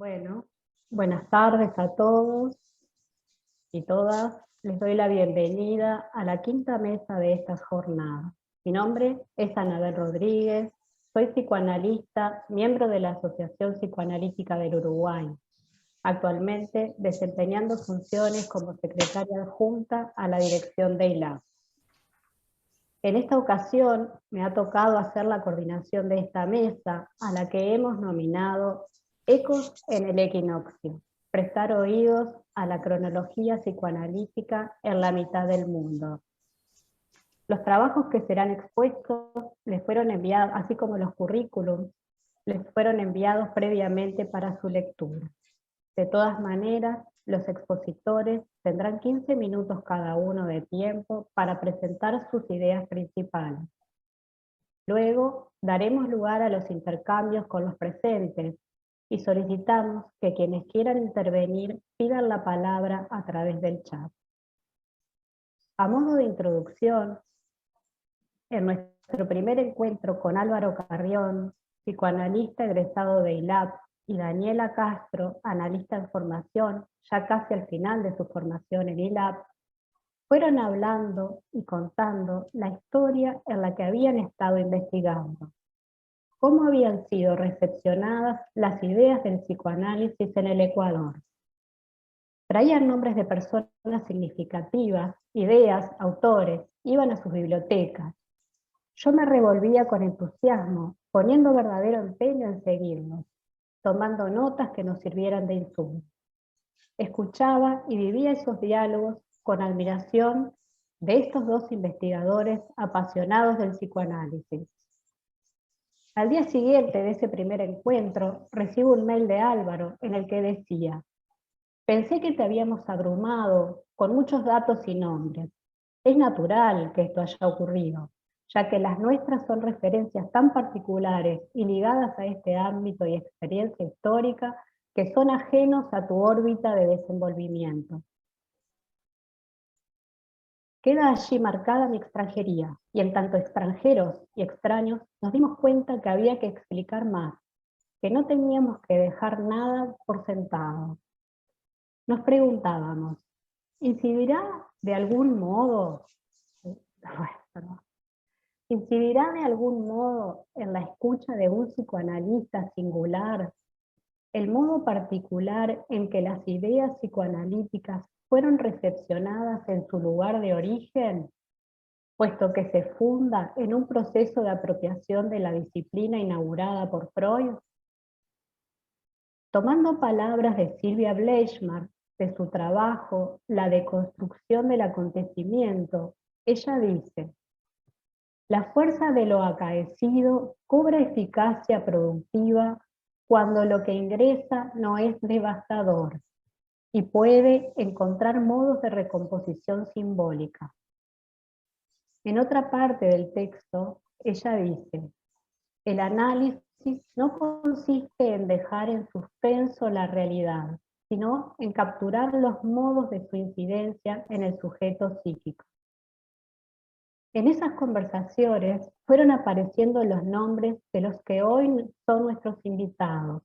Bueno, buenas tardes a todos y todas. Les doy la bienvenida a la quinta mesa de esta jornada. Mi nombre es Anabel Rodríguez, soy psicoanalista, miembro de la Asociación Psicoanalítica del Uruguay, actualmente desempeñando funciones como secretaria adjunta a la dirección de ILAB. En esta ocasión me ha tocado hacer la coordinación de esta mesa, a la que hemos nominado Ecos en el Equinoccio, prestar oídos a la cronología psicoanalítica en la mitad del mundo. Los trabajos que serán expuestos les fueron enviados, así como los currículums, les fueron enviados previamente para su lectura. De todas maneras, los expositores tendrán 15 minutos cada uno de tiempo para presentar sus ideas principales. Luego, daremos lugar a los intercambios con los presentes y solicitamos que quienes quieran intervenir pidan la palabra a través del chat. A modo de introducción, en nuestro primer encuentro con Álvaro Carrión, psicoanalista egresado de ILAB, y Daniela Castro, analista en formación, ya casi al final de su formación en ILAB, fueron hablando y contando la historia en la que habían estado investigando, cómo habían sido recepcionadas las ideas del psicoanálisis en el Ecuador. Traían nombres de personas significativas, ideas, autores, iban a sus bibliotecas. Yo me revolvía con entusiasmo, poniendo verdadero empeño en seguirlos, tomando notas que nos sirvieran de insumo. Escuchaba y vivía esos diálogos con admiración de estos dos investigadores apasionados del psicoanálisis. Al día siguiente de ese primer encuentro, recibo un mail de Álvaro en el que decía: pensé que te habíamos abrumado con muchos datos y nombres. Es natural que esto haya ocurrido, ya que las nuestras son referencias tan particulares y ligadas a este ámbito y experiencia histórica que son ajenos a tu órbita de desenvolvimiento. Queda allí marcada mi extranjería, y en tanto extranjeros y extraños nos dimos cuenta que había que explicar más, que no teníamos que dejar nada por sentado. Nos preguntábamos, ¿incidirá de algún modo en la escucha de un psicoanalista singular el modo particular en que las ideas psicoanalíticas fueron recepcionadas en su lugar de origen, puesto que se funda en un proceso de apropiación de la disciplina inaugurada por Freud? Tomando palabras de Silvia Bleichmark, de su trabajo La deconstrucción del acontecimiento, ella dice: la fuerza de lo acaecido cobra eficacia productiva cuando lo que ingresa no es devastador y puede encontrar modos de recomposición simbólica. En otra parte del texto, ella dice: el análisis no consiste en dejar en suspenso la realidad, sino en capturar los modos de su incidencia en el sujeto psíquico. En esas conversaciones fueron apareciendo los nombres de los que hoy son nuestros invitados.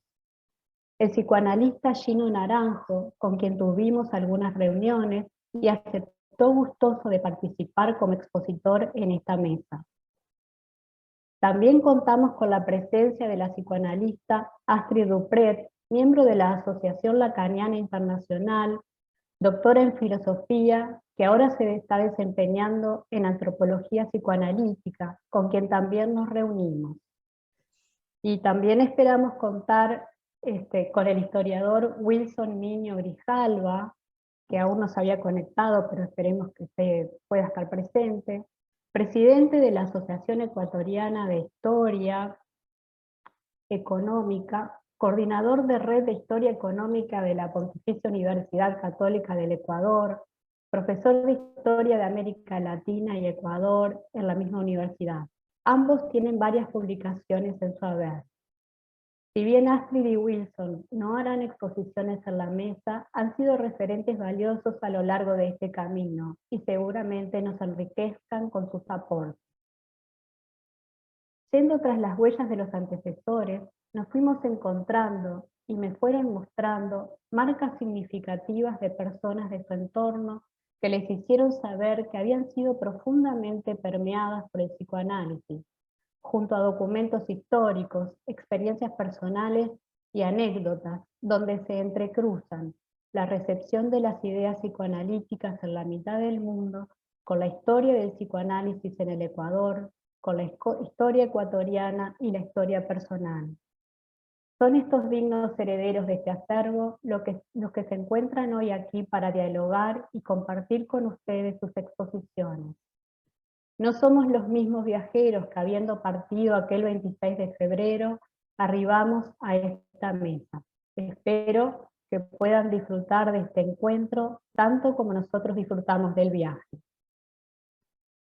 El psicoanalista Gino Naranjo, con quien tuvimos algunas reuniones y aceptó gustoso de participar como expositor en esta mesa. También contamos con la presencia de la psicoanalista Astrid Dupret, miembro de la Asociación Lacaniana Internacional, doctora en filosofía, que ahora se está desempeñando en antropología psicoanalítica, con quien también nos reunimos. Y también esperamos contar con el historiador Wilson Niño Grijalva, que aún no se había conectado, pero esperemos que pueda estar presente, presidente de la Asociación Ecuatoriana de Historia Económica, coordinador de Red de Historia Económica de la Pontificia Universidad Católica del Ecuador, profesor de Historia de América Latina y Ecuador en la misma universidad. Ambos tienen varias publicaciones en su haber. Si bien Astrid y Wilson no harán exposiciones en la mesa, han sido referentes valiosos a lo largo de este camino y seguramente nos enriquezcan con sus aportes. Yendo tras las huellas de los antecesores, nos fuimos encontrando y me fueron mostrando marcas significativas de personas de su entorno que les hicieron saber que habían sido profundamente permeadas por el psicoanálisis, junto a documentos históricos, experiencias personales y anécdotas, donde se entrecruzan la recepción de las ideas psicoanalíticas en la mitad del mundo, con la historia del psicoanálisis en el Ecuador, con la historia ecuatoriana y la historia personal. Son estos dignos herederos de este acervo los que se encuentran hoy aquí para dialogar y compartir con ustedes sus exposiciones. No somos los mismos viajeros que, habiendo partido aquel 26 de febrero, arribamos a esta mesa. Espero que puedan disfrutar de este encuentro tanto como nosotros disfrutamos del viaje.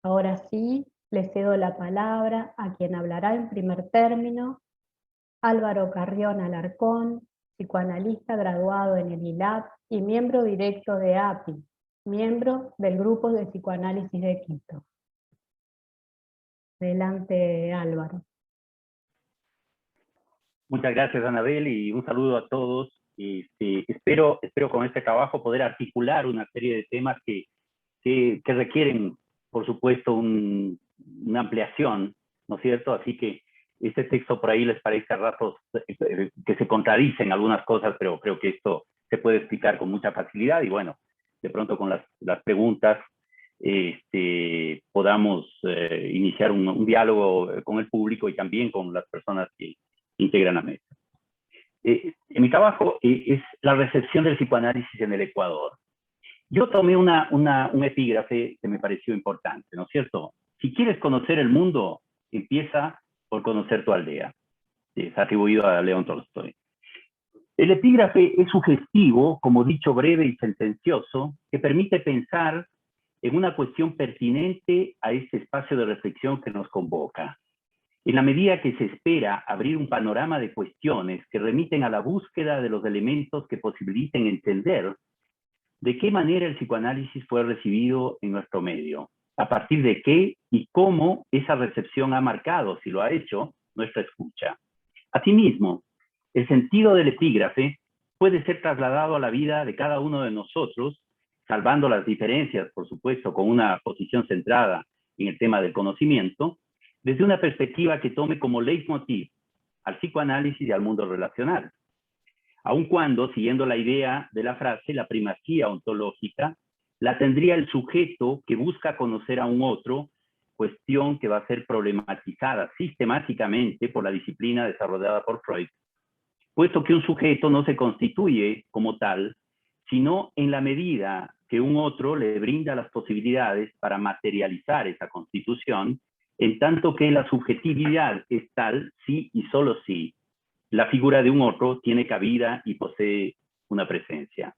Ahora sí, le cedo la palabra a quien hablará en primer término, Álvaro Carrión Alarcón, psicoanalista graduado en el ILAB y miembro directo de API, miembro del Grupo de Psicoanálisis de Quito. Adelante, Álvaro. Muchas gracias, Anabel, y un saludo a todos. Espero con este trabajo poder articular una serie de temas que requieren, por supuesto, una ampliación, ¿no es cierto? Así que este texto por ahí les parece a ratos que se contradicen algunas cosas, pero creo que esto se puede explicar con mucha facilidad y bueno, de pronto con las preguntas podamos iniciar un diálogo con el público y también con las personas que integran la mesa. En mi trabajo es la recepción del psicoanálisis en el Ecuador. Yo tomé un epígrafe que me pareció importante, ¿no es cierto? Si quieres conocer el mundo, empieza por conocer tu aldea. Es atribuido a León Tolstoy. El epígrafe es sugestivo, como dicho breve y sentencioso, que permite pensar en una cuestión pertinente a este espacio de reflexión que nos convoca. En la medida que se espera abrir un panorama de cuestiones que remiten a la búsqueda de los elementos que posibiliten entender de qué manera el psicoanálisis fue recibido en nuestro medio, a partir de qué y cómo esa recepción ha marcado, si lo ha hecho, nuestra escucha. Asimismo, el sentido del epígrafe puede ser trasladado a la vida de cada uno de nosotros, salvando las diferencias, por supuesto, con una posición centrada en el tema del conocimiento, desde una perspectiva que tome como leitmotiv al psicoanálisis y al mundo relacional. Aun cuando, siguiendo la idea de la frase, la primacía ontológica la tendría el sujeto que busca conocer a un otro, cuestión que va a ser problematizada sistemáticamente por la disciplina desarrollada por Freud, puesto que un sujeto no se constituye como tal, sino en la medida que un otro le brinda las posibilidades para materializar esa constitución, en tanto que la subjetividad es tal si y solo si la figura de un otro tiene cabida y posee una presencia.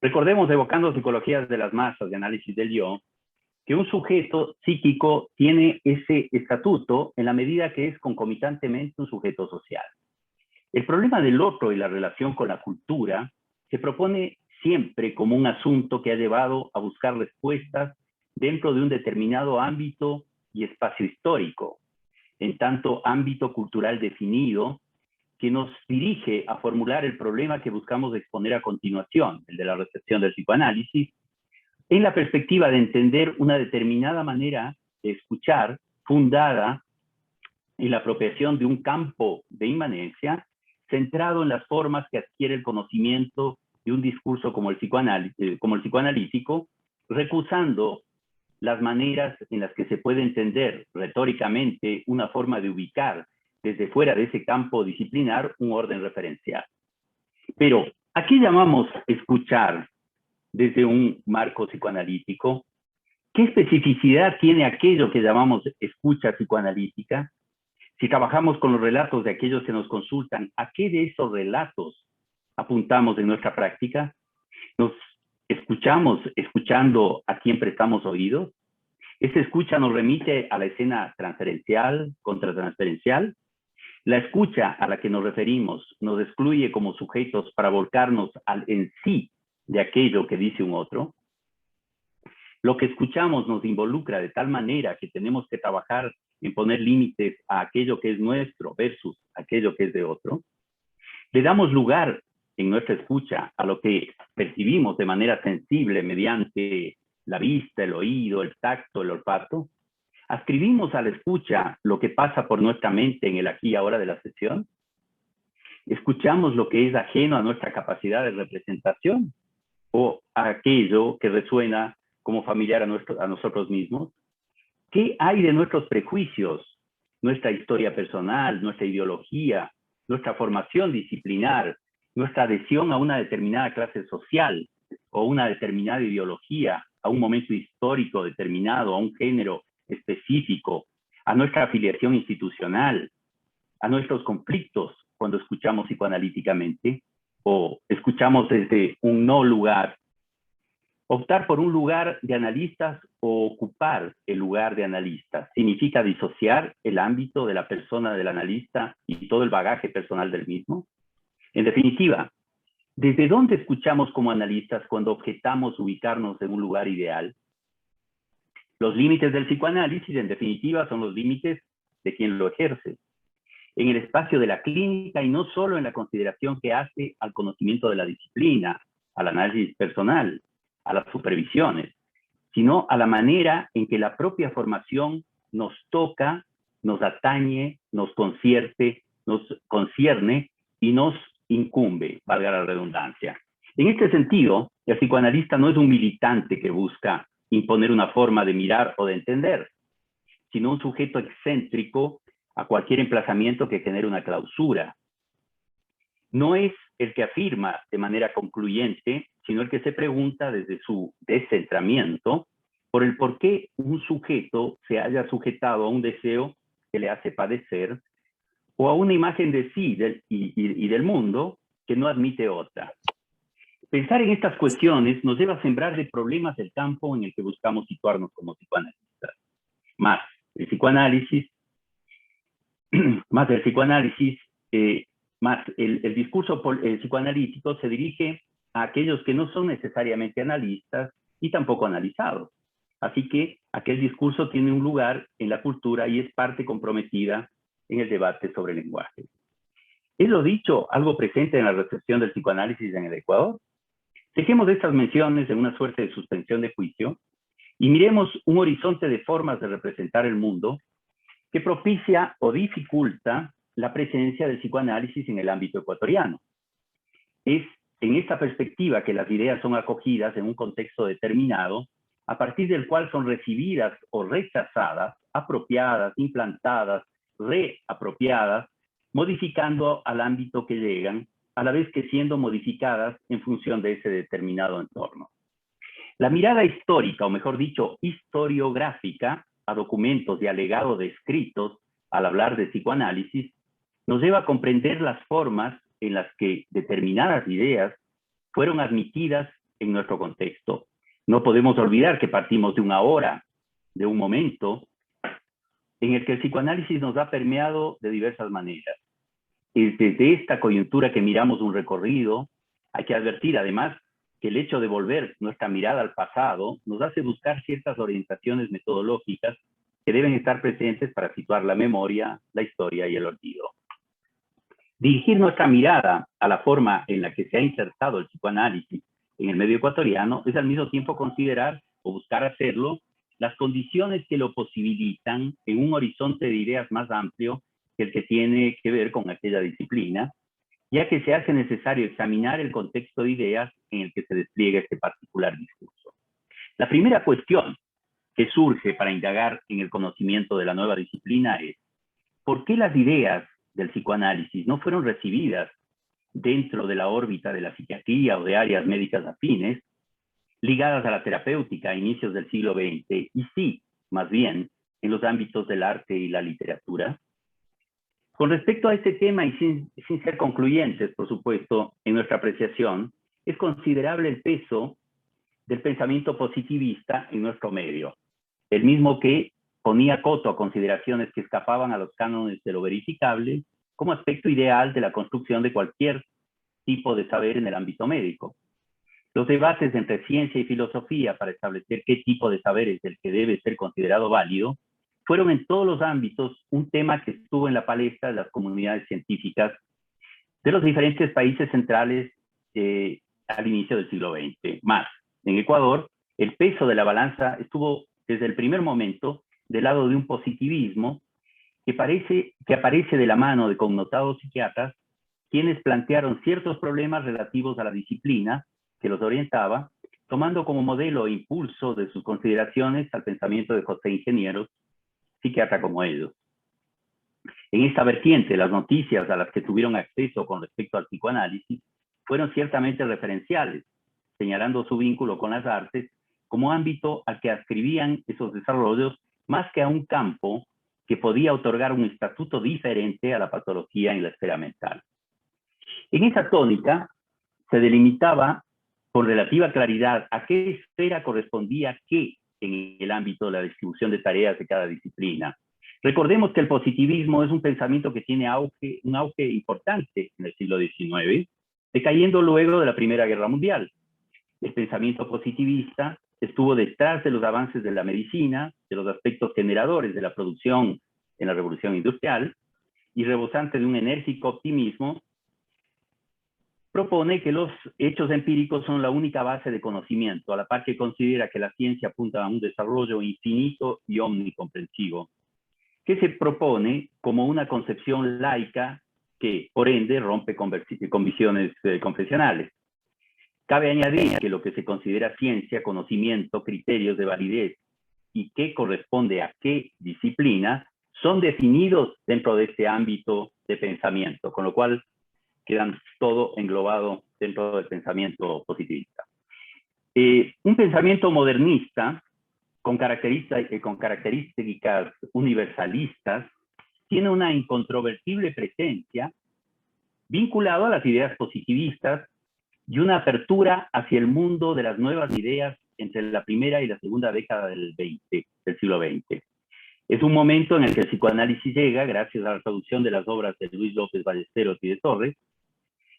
Recordemos, evocando psicologías de las masas de análisis del yo, que un sujeto psíquico tiene ese estatuto en la medida que es concomitantemente un sujeto social. El problema del otro y la relación con la cultura se propone siempre como un asunto que ha llevado a buscar respuestas dentro de un determinado ámbito y espacio histórico, en tanto ámbito cultural definido, que nos dirige a formular el problema que buscamos exponer a continuación, el de la recepción del psicoanálisis, en la perspectiva de entender una determinada manera de escuchar fundada en la apropiación de un campo de inmanencia centrado en las formas que adquiere el conocimiento de un discurso como el psicoanalítico, recusando las maneras en las que se puede entender retóricamente una forma de ubicar desde fuera de ese campo disciplinar un orden referencial. Pero, ¿a qué llamamos escuchar desde un marco psicoanalítico? ¿Qué especificidad tiene aquello que llamamos escucha psicoanalítica? Si trabajamos con los relatos de aquellos que nos consultan, ¿a qué de esos relatos apuntamos en nuestra práctica? ¿Nos escuchamos escuchando a quien prestamos oídos? ¿Esa escucha nos remite a la escena transferencial, contratransferencial? La escucha a la que nos referimos nos excluye como sujetos para volcarnos al en sí de aquello que dice un otro. Lo que escuchamos nos involucra de tal manera que tenemos que trabajar en poner límites a aquello que es nuestro versus aquello que es de otro. Le damos lugar en nuestra escucha a lo que percibimos de manera sensible mediante la vista, el oído, el tacto, el olfato. ¿Ascribimos a la escucha lo que pasa por nuestra mente en el aquí y ahora de la sesión? ¿Escuchamos lo que es ajeno a nuestra capacidad de representación o aquello que resuena como familiar a nosotros mismos? ¿Qué hay de nuestros prejuicios, nuestra historia personal, nuestra ideología, nuestra formación disciplinar, nuestra adhesión a una determinada clase social o una determinada ideología, a un momento histórico determinado, a un género específico, a nuestra afiliación institucional, a nuestros conflictos cuando escuchamos psicoanalíticamente o escuchamos desde un no lugar? Optar por un lugar de analistas o ocupar el lugar de analistas significa disociar el ámbito de la persona del analista y todo el bagaje personal del mismo. En definitiva, ¿desde dónde escuchamos como analistas cuando objetamos ubicarnos en un lugar ideal? Los límites del psicoanálisis, en definitiva, son los límites de quien lo ejerce, en el espacio de la clínica y no solo en la consideración que hace al conocimiento de la disciplina, al análisis personal, a las supervisiones, sino a la manera en que la propia formación nos toca, nos atañe, nos concierne y nos incumbe, valga la redundancia. En este sentido, el psicoanalista no es un militante que busca imponer una forma de mirar o de entender, sino un sujeto excéntrico a cualquier emplazamiento que genere una clausura. No es el que afirma de manera concluyente, sino el que se pregunta desde su descentramiento por el por qué un sujeto se haya sujetado a un deseo que le hace padecer o a una imagen de sí y del mundo que no admite otra. Pensar en estas cuestiones nos lleva a sembrar de problemas el campo en el que buscamos situarnos como psicoanalistas. Más el psicoanálisis, el discurso psicoanalítico se dirige a aquellos que no son necesariamente analistas y tampoco analizados. Así que aquel discurso tiene un lugar en la cultura y es parte comprometida en el debate sobre el lenguaje. ¿Es lo dicho algo presente en la recepción del psicoanálisis en el Ecuador? Dejemos estas menciones en una suerte de suspensión de juicio y miremos un horizonte de formas de representar el mundo que propicia o dificulta la presencia del psicoanálisis en el ámbito ecuatoriano. Es en esta perspectiva que las ideas son acogidas en un contexto determinado, a partir del cual son recibidas o rechazadas, apropiadas, implantadas, reapropiadas, modificando al ámbito que llegan, a la vez que siendo modificadas en función de ese determinado entorno. La mirada histórica, o mejor dicho, historiográfica, a documentos y a legado de escritos, al hablar de psicoanálisis, nos lleva a comprender las formas en las que determinadas ideas fueron admitidas en nuestro contexto. No podemos olvidar que partimos de una hora, de un momento, en el que el psicoanálisis nos ha permeado de diversas maneras. Es desde esta coyuntura que miramos un recorrido. Hay que advertir además que el hecho de volver nuestra mirada al pasado nos hace buscar ciertas orientaciones metodológicas que deben estar presentes para situar la memoria, la historia y el olvido. Dirigir nuestra mirada a la forma en la que se ha insertado el psicoanálisis en el medio ecuatoriano es al mismo tiempo considerar, o buscar hacerlo, las condiciones que lo posibilitan en un horizonte de ideas más amplio que el que tiene que ver con aquella disciplina, ya que se hace necesario examinar el contexto de ideas en el que se despliega este particular discurso. La primera cuestión que surge para indagar en el conocimiento de la nueva disciplina es ¿por qué las ideas del psicoanálisis no fueron recibidas dentro de la órbita de la psiquiatría o de áreas médicas afines, ligadas a la terapéutica a inicios del siglo XX, y sí, más bien, en los ámbitos del arte y la literatura? Con respecto a este tema, y sin ser concluyentes, por supuesto, en nuestra apreciación, es considerable el peso del pensamiento positivista en nuestro medio, el mismo que ponía coto a consideraciones que escapaban a los cánones de lo verificable como aspecto ideal de la construcción de cualquier tipo de saber en el ámbito médico. Los debates entre ciencia y filosofía para establecer qué tipo de saber es el que debe ser considerado válido fueron en todos los ámbitos un tema que estuvo en la palestra de las comunidades científicas de los diferentes países centrales al inicio del siglo XX. Más, en Ecuador, el peso de la balanza estuvo desde el primer momento del lado de un positivismo que aparece de la mano de connotados psiquiatras, quienes plantearon ciertos problemas relativos a la disciplina que los orientaba, tomando como modelo e impulso de sus consideraciones al pensamiento de José Ingenieros, psiquiatra como ellos. En esta vertiente, las noticias a las que tuvieron acceso con respecto al psicoanálisis fueron ciertamente referenciales, señalando su vínculo con las artes como ámbito al que ascribían esos desarrollos más que a un campo que podía otorgar un estatuto diferente a la patología en la esfera mental. En esa tónica se delimitaba con relativa claridad a qué esfera correspondía qué en el ámbito de la distribución de tareas de cada disciplina. Recordemos que el positivismo es un pensamiento que tiene un auge importante en el siglo XIX, decayendo luego de la Primera Guerra Mundial. El pensamiento positivista estuvo detrás de los avances de la medicina, de los aspectos generadores de la producción en la Revolución Industrial, y rebosante de un enérgico optimismo, propone que los hechos empíricos son la única base de conocimiento, a la par que considera que la ciencia apunta a un desarrollo infinito y omnicomprensivo, que se propone como una concepción laica que, por ende, rompe con visiones confesionales. Cabe añadir que lo que se considera ciencia, conocimiento, criterios de validez y qué corresponde a qué disciplina son definidos dentro de este ámbito de pensamiento, con lo cual quedan todo englobado dentro del pensamiento positivista. Un pensamiento modernista con características universalistas tiene una incontrovertible presencia vinculado a las ideas positivistas y una apertura hacia el mundo de las nuevas ideas entre la primera y la segunda década del siglo XX. Es un momento en el que el psicoanálisis llega, gracias a la traducción de las obras de Luis López Ballesteros y de Torres,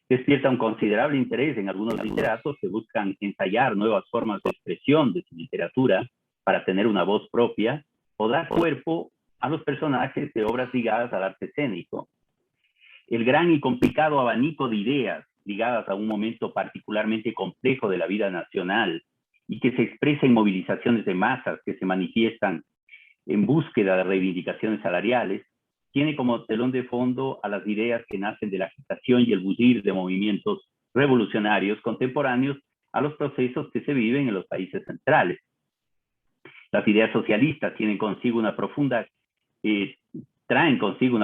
despierta un considerable interés en algunos literatos que buscan ensayar nuevas formas de expresión de su literatura para tener una voz propia o dar cuerpo a los personajes de obras ligadas al arte escénico. El gran y complicado abanico de ideas ligadas a un momento particularmente complejo de la vida nacional y que se expresa en movilizaciones de masas que se manifiestan en búsqueda de reivindicaciones salariales, tiene como telón de fondo a las ideas que nacen de la agitación y el bullir de movimientos revolucionarios contemporáneos a los procesos que se viven en los países centrales. Las ideas socialistas traen consigo una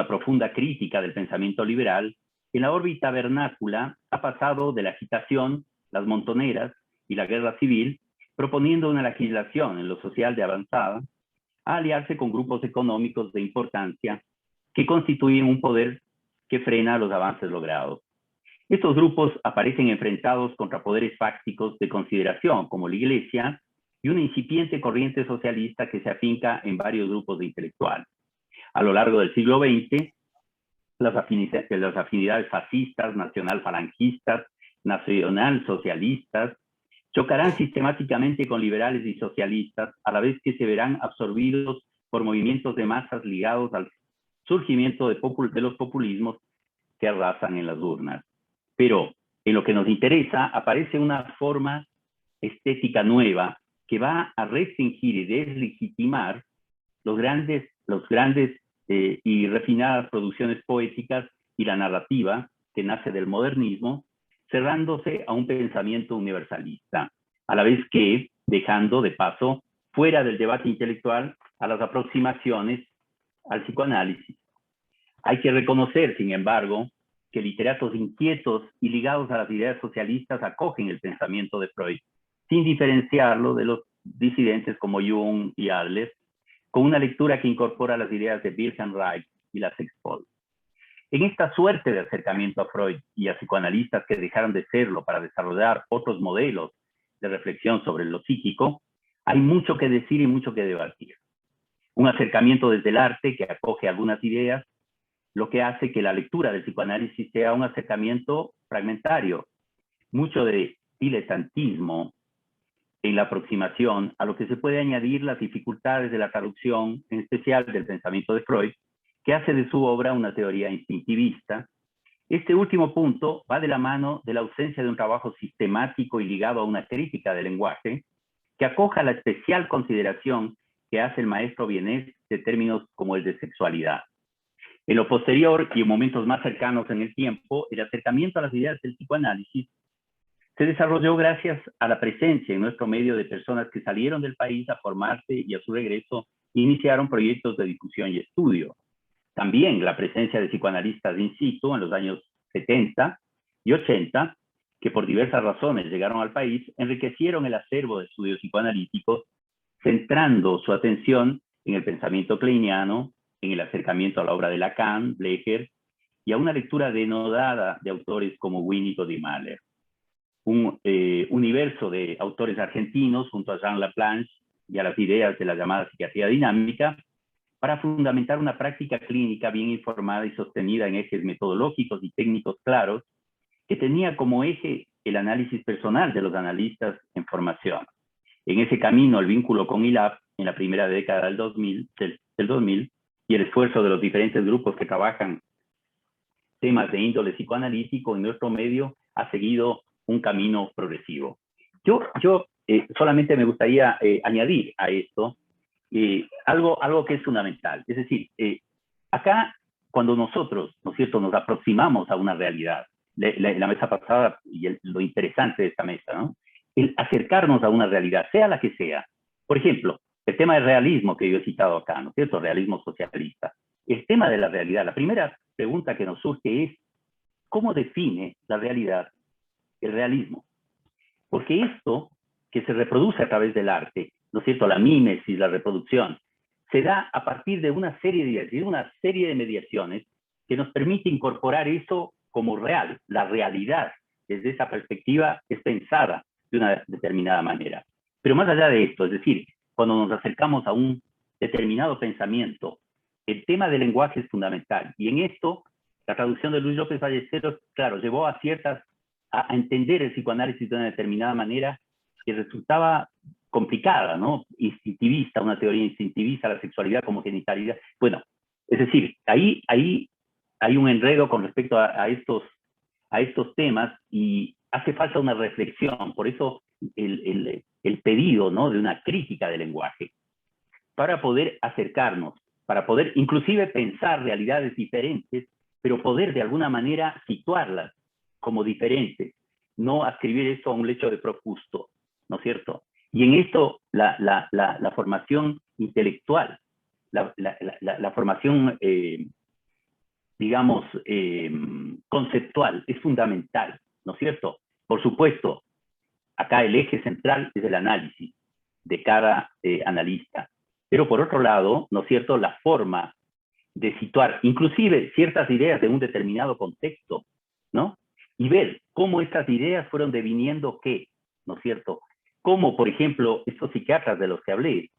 profunda crítica del pensamiento liberal. En la órbita vernácula ha pasado de la agitación, las montoneras y la guerra civil, proponiendo una legislación en lo social de avanzada, a aliarse con grupos económicos de importancia que constituyen un poder que frena los avances logrados. Estos grupos aparecen enfrentados contra poderes fácticos de consideración, como la Iglesia, y una incipiente corriente socialista que se afinca en varios grupos de intelectuales. A lo largo del siglo XX, las afinidades fascistas, nacional-falangistas, nacional-socialistas, chocarán sistemáticamente con liberales y socialistas, a la vez que se verán absorbidos por movimientos de masas ligados al surgimiento de los populismos que arrasan en las urnas. Pero en lo que nos interesa aparece una forma estética nueva que va a restringir y deslegitimar los grandes y refinadas producciones poéticas y la narrativa que nace del modernismo, cerrándose a un pensamiento universalista, a la vez que dejando de paso fuera del debate intelectual a las aproximaciones al psicoanálisis. Hay que reconocer, sin embargo, que literatos inquietos y ligados a las ideas socialistas acogen el pensamiento de Freud, sin diferenciarlo de los disidentes como Jung y Adler, con una lectura que incorpora las ideas de Wilhelm Reich y la Sexpol. En esta suerte de acercamiento a Freud y a psicoanalistas que dejaron de serlo para desarrollar otros modelos de reflexión sobre lo psíquico, hay mucho que decir y mucho que debatir. Un acercamiento desde el arte que acoge algunas ideas, lo que hace que la lectura del psicoanálisis sea un acercamiento fragmentario, mucho de diletantismo en la aproximación, a lo que se puede añadir las dificultades de la traducción, en especial del pensamiento de Freud, que hace de su obra una teoría instintivista Este último punto va de la mano de la ausencia de un trabajo sistemático y ligado a una crítica del lenguaje que acoja la especial consideración que hace el maestro Vienés de términos como el de sexualidad. En lo posterior y en momentos más cercanos en el tiempo, el acercamiento a las ideas del psicoanálisis se desarrolló gracias a la presencia en nuestro medio de personas que salieron del país a formarse y a su regreso iniciaron proyectos de difusión y estudio. También la presencia de psicoanalistas in situ en los años 70 y 80, que por diversas razones llegaron al país, enriquecieron el acervo de estudios psicoanalíticos, centrando su atención en el pensamiento kleiniano, en el acercamiento a la obra de Lacan, Blecher, y a una lectura denodada de autores como Winnicott y Mahler. Un universo de autores argentinos junto a Jean Laplanche y a las ideas de la llamada psiquiatría dinámica, para fundamentar una práctica clínica bien informada y sostenida en ejes metodológicos y técnicos claros, que tenía como eje el análisis personal de los analistas en formación. En ese camino, el vínculo con ILAP en la primera década del 2000 y el esfuerzo de los diferentes grupos que trabajan temas de índole psicoanalítico en nuestro medio ha seguido un camino progresivo. Yo solamente me gustaría añadir a esto algo que es fundamental. Es decir, acá cuando nosotros, ¿no es cierto?, nos aproximamos a una realidad, la mesa pasada, y lo interesante de esta mesa, ¿no?, el acercarnos a una realidad, sea la que sea. Por ejemplo, el tema del realismo que yo he citado acá, ¿no es cierto?, realismo socialista. El tema de la realidad, la primera pregunta que nos surge es, ¿cómo define la realidad el realismo? Porque esto que se reproduce a través del arte, ¿no es cierto?, la mímesis, la reproducción, se da a partir de una serie de ideas, de una serie de mediaciones que nos permite incorporar eso como real. La realidad, desde esa perspectiva, es pensada de una determinada manera. Pero más allá de esto, es decir, cuando nos acercamos a un determinado pensamiento, el tema del lenguaje es fundamental. Y en esto, la traducción de Luis López Ballesteros, claro, llevó a entender el psicoanálisis de una determinada manera que resultaba complicada, ¿no? Instintivista, una teoría instintivista, la sexualidad como genitalidad. Bueno, es decir, ahí hay un enredo con respecto a estos temas y hace falta una reflexión. Por eso el pedido, ¿no?, de una crítica del lenguaje, para poder acercarnos, para poder inclusive pensar realidades diferentes, pero poder de alguna manera situarlas como diferentes, no adscribir esto a un lecho de Procusto, ¿no es cierto? Y en esto la formación intelectual, la formación, digamos, conceptual es fundamental, ¿no es cierto? Por supuesto, acá el eje central es el análisis de cada analista. Pero por otro lado, ¿no es cierto?, la forma de situar inclusive ciertas ideas de un determinado contexto, ¿no? Y ver cómo estas ideas fueron deviniendo qué, ¿no es cierto? Cómo, por ejemplo, estos psiquiatras de los que hablé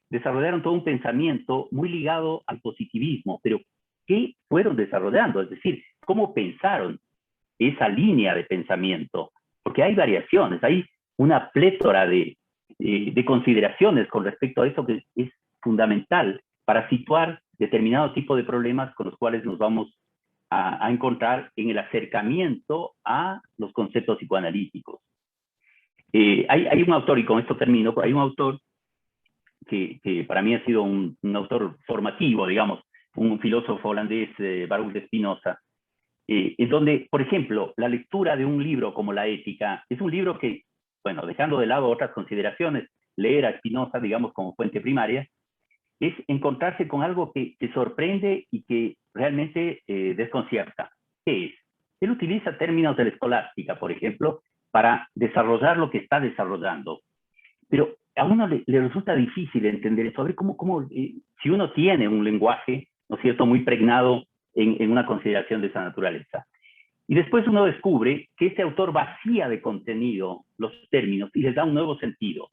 desarrollaron todo un pensamiento muy ligado al positivismo, pero ¿qué fueron desarrollando? Es decir, ¿cómo pensaron esa línea de pensamiento? Porque hay variaciones, hay una plétora de consideraciones con respecto a eso que es fundamental para situar determinado tipo de problemas con los cuales nos vamos a encontrar en el acercamiento a los conceptos psicoanalíticos. Hay un autor, y con esto termino, hay un autor que para mí ha sido un autor formativo, digamos, un filósofo holandés, Baruch de Spinoza, en donde, por ejemplo, la lectura de un libro como La Ética es un libro que, bueno, dejando de lado otras consideraciones, leer a Spinoza, digamos, como fuente primaria, es encontrarse con algo que te sorprende y que realmente desconcierta. ¿Qué es? Él utiliza términos de la escolástica, por ejemplo, para desarrollar lo que está desarrollando. Pero a uno le resulta difícil entender eso. A ver, si uno tiene un lenguaje, ¿no es cierto?, muy pregnado en una consideración de esa naturaleza. Y después uno descubre que ese autor vacía de contenido los términos y les da un nuevo sentido.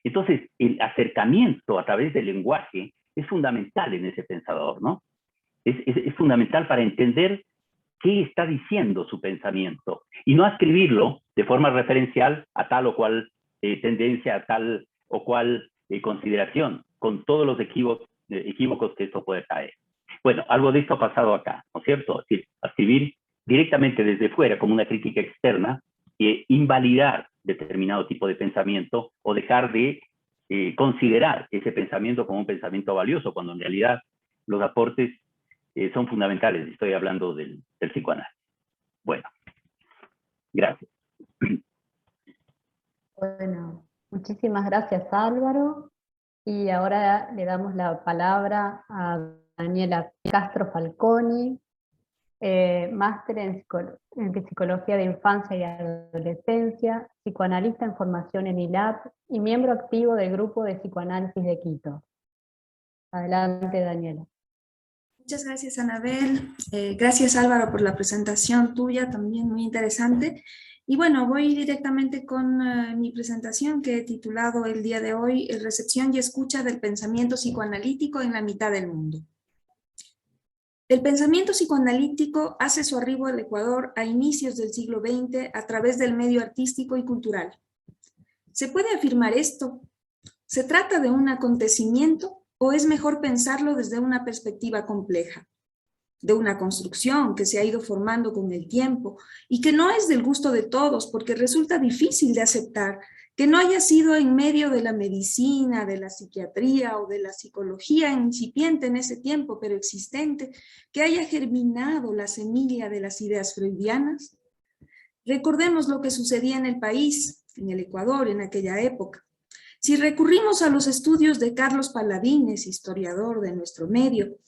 Entonces, el acercamiento a través del lenguaje es fundamental en ese pensador, ¿no? Es fundamental para entender qué está diciendo su pensamiento y no escribirlo de forma referencial a tal o cual tendencia, a tal o cual consideración, con todos los equívocos que esto puede traer. Bueno, algo de esto ha pasado acá, ¿no es cierto? Es decir, escribir directamente desde fuera, como una crítica externa, invalidar determinado tipo de pensamiento o dejar de considerar ese pensamiento como un pensamiento valioso, cuando en realidad los aportes son fundamentales. Estoy hablando del psicoanálisis. Bueno, gracias. Bueno, muchísimas gracias, Álvaro. Y ahora le damos la palabra a Daniela Castro Falconi, máster en Psicología de Infancia y Adolescencia, psicoanalista en formación en ILAP y miembro activo del Grupo de Psicoanálisis de Quito. Adelante, Daniela. Muchas gracias, Anabel. Gracias, Álvaro, por la presentación tuya, también muy interesante. Y bueno, voy directamente con mi presentación que he titulado el día de hoy Recepción y escucha del pensamiento psicoanalítico en la mitad del mundo. El pensamiento psicoanalítico hace su arribo al Ecuador a inicios del siglo XX a través del medio artístico y cultural. ¿Se puede afirmar esto? ¿Se trata de un acontecimiento o es mejor pensarlo desde una perspectiva compleja? De una construcción que se ha ido formando con el tiempo y que no es del gusto de todos porque resulta difícil de aceptar que no haya sido en medio de la medicina, de la psiquiatría o de la psicología incipiente en ese tiempo, pero existente, que haya germinado la semilla de las ideas freudianas. Recordemos lo que sucedía en el país, en el Ecuador, en aquella época. Si recurrimos a los estudios de Carlos Paladines, historiador de nuestro medio,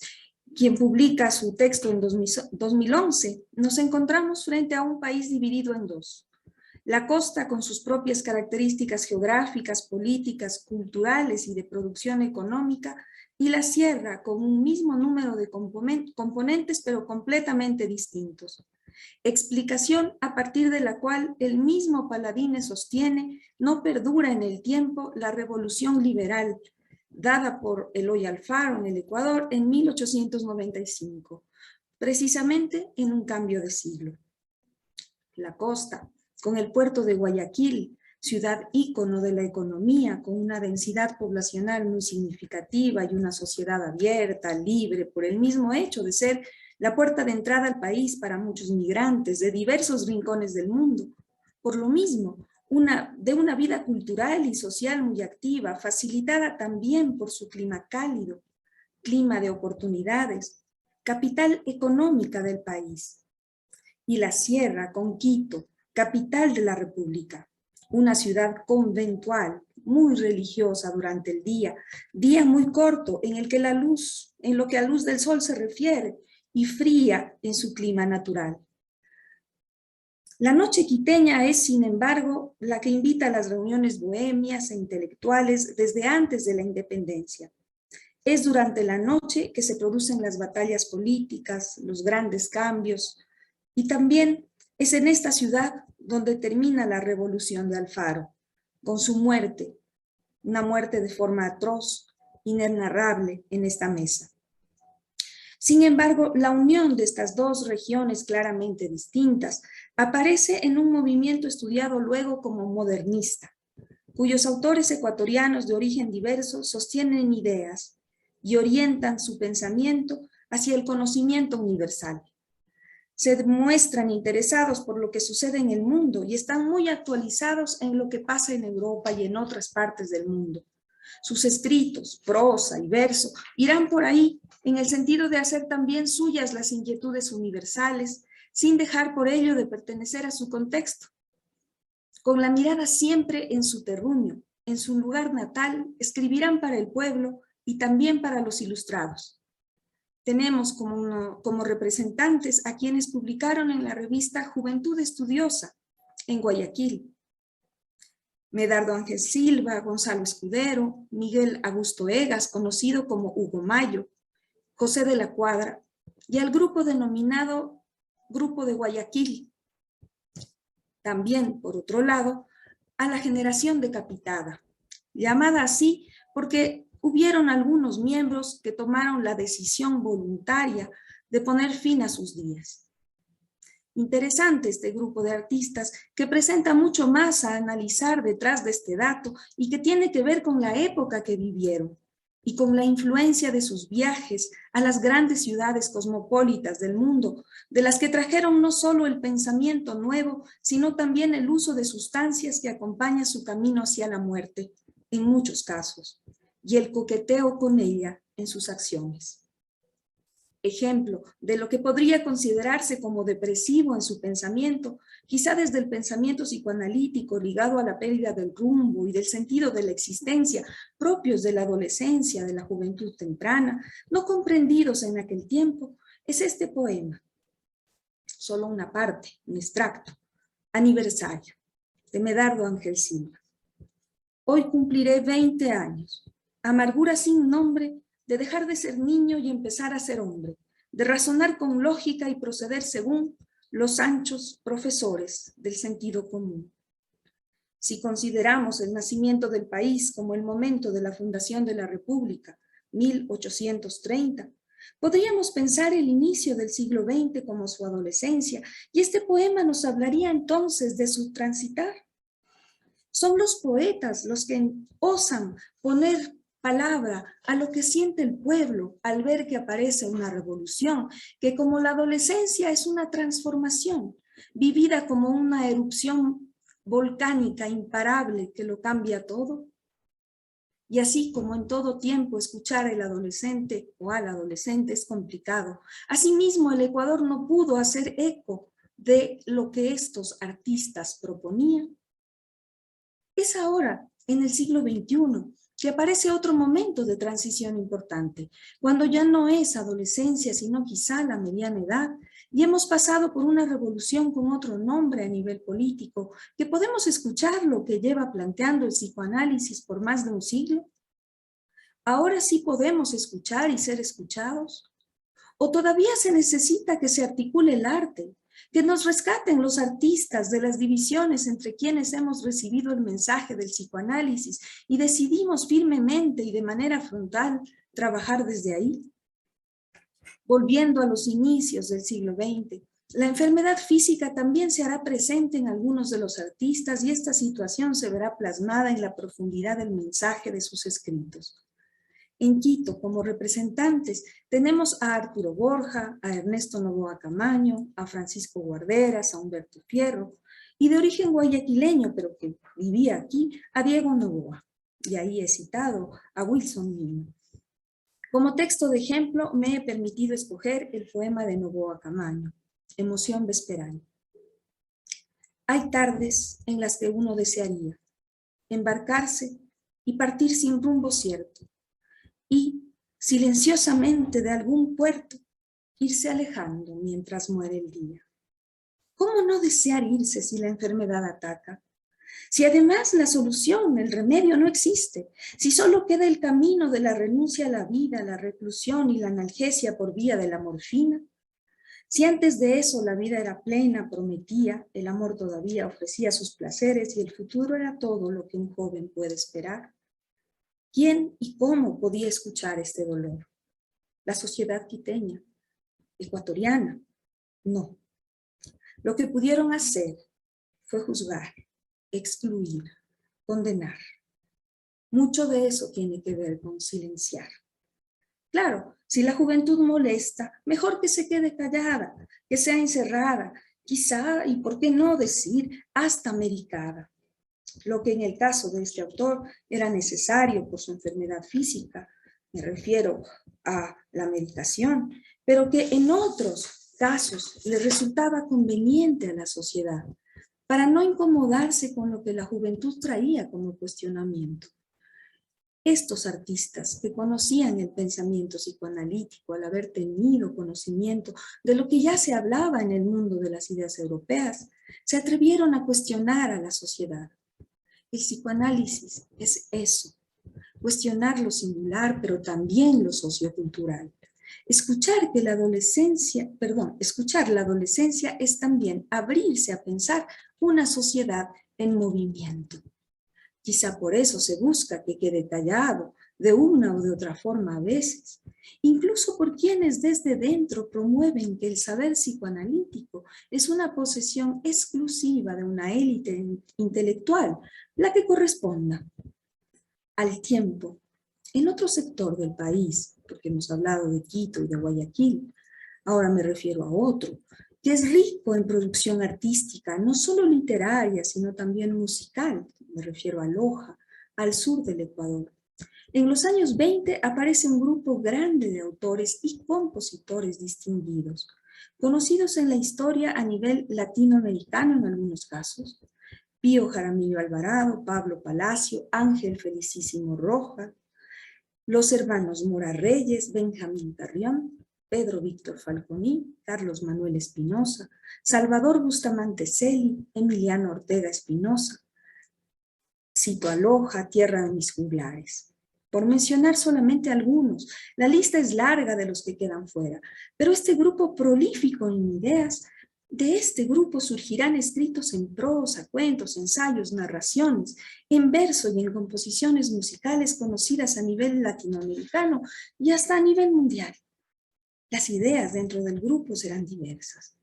quien publica su texto en 2011, nos encontramos frente a un país dividido en dos. La costa con sus propias características geográficas, políticas, culturales y de producción económica, y la sierra con un mismo número de componentes pero completamente distintos. Explicación a partir de la cual el mismo Paladines sostiene no perdura en el tiempo la revolución liberal dada por Eloy Alfaro en el Ecuador en 1895, precisamente en un cambio de siglo. La costa, con el puerto de Guayaquil, ciudad ícono de la economía, con una densidad poblacional muy significativa y una sociedad abierta, libre, por el mismo hecho de ser la puerta de entrada al país para muchos migrantes de diversos rincones del mundo. Por lo mismo, de una vida cultural y social muy activa, facilitada también por su clima cálido, clima de oportunidades, capital económica del país. Y la sierra con Quito, capital de la República, una ciudad conventual, muy religiosa durante el día muy corto en el que en lo que a luz del sol se refiere, y fría en su clima natural. La noche quiteña es, sin embargo, la que invita a las reuniones bohemias e intelectuales desde antes de la independencia. Es durante la noche que se producen las batallas políticas, los grandes cambios, y también es en esta ciudad donde termina la revolución de Alfaro, con su muerte, una muerte de forma atroz, inenarrable en esta mesa. Sin embargo, la unión de estas dos regiones claramente distintas aparece en un movimiento estudiado luego como modernista, cuyos autores ecuatorianos de origen diverso sostienen ideas y orientan su pensamiento hacia el conocimiento universal. Se muestran interesados por lo que sucede en el mundo y están muy actualizados en lo que pasa en Europa y en otras partes del mundo. Sus escritos, prosa y verso, irán por ahí en el sentido de hacer también suyas las inquietudes universales, sin dejar por ello de pertenecer a su contexto. Con la mirada siempre en su terruño, en su lugar natal, escribirán para el pueblo y también para los ilustrados. Tenemos como representantes a quienes publicaron en la revista Juventud Estudiosa, en Guayaquil. Medardo Ángel Silva, Gonzalo Escudero, Miguel Augusto Egas, conocido como Hugo Mayo, José de la Cuadra, y al grupo denominado Grupo de Guayaquil. También, por otro lado, a la generación decapitada, llamada así porque hubieron algunos miembros que tomaron la decisión voluntaria de poner fin a sus días. Interesante este grupo de artistas que presenta mucho más a analizar detrás de este dato y que tiene que ver con la época que vivieron. y con la influencia de sus viajes a las grandes ciudades cosmopolitas del mundo, de las que trajeron no solo el pensamiento nuevo, sino también el uso de sustancias que acompañan su camino hacia la muerte, en muchos casos, y el coqueteo con ella en sus acciones. Ejemplo de lo que podría considerarse como depresivo en su pensamiento, quizá desde el pensamiento psicoanalítico ligado a la pérdida del rumbo y del sentido de la existencia propios de la adolescencia, de la juventud temprana, no comprendidos en aquel tiempo, es este poema. Solo una parte, un extracto, Aniversario, de Medardo Ángel Silva. Hoy cumpliré 20 años, amargura sin nombre, de dejar de ser niño y empezar a ser hombre, de razonar con lógica y proceder según los anchos profesores del sentido común. Si consideramos el nacimiento del país como el momento de la fundación de la República, 1830, podríamos pensar el inicio del siglo XX como su adolescencia, y este poema nos hablaría entonces de su transitar. Son los poetas los que osan poner palabra a lo que siente el pueblo al ver que aparece una revolución, que como la adolescencia es una transformación, vivida como una erupción volcánica imparable que lo cambia todo. Y así como en todo tiempo escuchar al adolescente o al adolescente es complicado, asimismo el Ecuador no pudo hacer eco de lo que estos artistas proponían. Es ahora, en el siglo XXI, que aparece otro momento de transición importante, cuando ya no es adolescencia, sino quizá la mediana edad, y hemos pasado por una revolución con otro nombre a nivel político, que podemos escuchar lo que lleva planteando el psicoanálisis por más de un siglo. ¿Ahora sí podemos escuchar y ser escuchados? ¿O todavía se necesita que se articule el arte, que nos rescaten los artistas de las divisiones entre quienes hemos recibido el mensaje del psicoanálisis y decidimos firmemente y de manera frontal trabajar desde ahí? Volviendo a los inicios del siglo XX, la enfermedad física también se hará presente en algunos de los artistas y esta situación se verá plasmada en la profundidad del mensaje de sus escritos. En Quito, como representantes, tenemos a Arturo Borja, a Ernesto Noboa Camaño, a Francisco Guarderas, a Humberto Fierro, y de origen guayaquileño, pero que vivía aquí, a Diego Noboa. Y ahí he citado a Wilson Niño. Como texto de ejemplo, me he permitido escoger el poema de Noboa Camaño, Emoción Vesperal. Hay tardes en las que uno desearía embarcarse y partir sin rumbo cierto, y, silenciosamente de algún puerto, irse alejando mientras muere el día. ¿Cómo no desear irse si la enfermedad ataca? Si además la solución, el remedio no existe, si solo queda el camino de la renuncia a la vida, la reclusión y la analgesia por vía de la morfina, si antes de eso la vida era plena, prometía, el amor todavía ofrecía sus placeres y el futuro era todo lo que un joven puede esperar, ¿quién y cómo podía escuchar este dolor? ¿La sociedad quiteña? ¿Ecuatoriana? No. Lo que pudieron hacer fue juzgar, excluir, condenar. Mucho de eso tiene que ver con silenciar. Claro, si la juventud molesta, mejor que se quede callada, que sea encerrada, quizá, y por qué no decir, hasta medicada. Lo que en el caso de este autor era necesario por su enfermedad física, me refiero a la medicación, pero que en otros casos le resultaba conveniente a la sociedad, para no incomodarse con lo que la juventud traía como cuestionamiento. Estos artistas que conocían el pensamiento psicoanalítico al haber tenido conocimiento de lo que ya se hablaba en el mundo de las ideas europeas, se atrevieron a cuestionar a la sociedad. El psicoanálisis es eso, cuestionar lo singular, pero también lo sociocultural. Escuchar la adolescencia es también abrirse a pensar una sociedad en movimiento. Quizá por eso se busca que quede callado, de una o de otra forma a veces, incluso por quienes desde dentro promueven que el saber psicoanalítico es una posesión exclusiva de una élite intelectual, la que corresponda. Al tiempo, En otro sector del país, porque hemos hablado de Quito y de Guayaquil, ahora me refiero a otro, que es rico en producción artística, no solo literaria, sino también musical, me refiero a Loja, al sur del Ecuador. En los años 20 aparece un grupo grande de autores y compositores distinguidos, conocidos en la historia a nivel latinoamericano en algunos casos. Pío Jaramillo Alvarado, Pablo Palacio, Ángel Felicísimo Rojas, los hermanos Mora Reyes, Benjamín Carrión, Pedro Víctor Falconi, Carlos Manuel Espinosa, Salvador Bustamante Celi, Emiliano Ortega Espinosa, Cito a Loja, Tierra de mis juglares. Por mencionar solamente algunos, la lista es larga de los que quedan fuera, pero este grupo prolífico en ideas, de este grupo surgirán escritos en prosa, cuentos, ensayos, narraciones, en verso y en composiciones musicales conocidas a nivel latinoamericano y hasta a nivel mundial. Las ideas dentro del grupo serán diversas.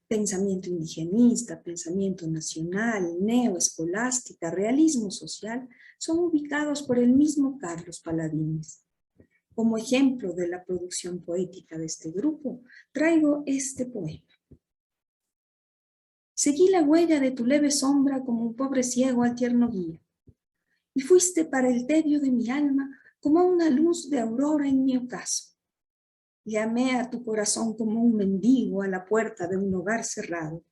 Pensamiento indigenista, pensamiento nacional, neoescolástica, realismo social, son ubicados por el mismo Carlos Paladines. Como ejemplo de la producción poética de este grupo, traigo este poema. Seguí la huella de tu leve sombra como un pobre ciego al tierno guía, y fuiste para el tedio de mi alma como una luz de aurora en mi ocaso. Llamé a tu corazón como un mendigo a la puerta de un hogar cerrado.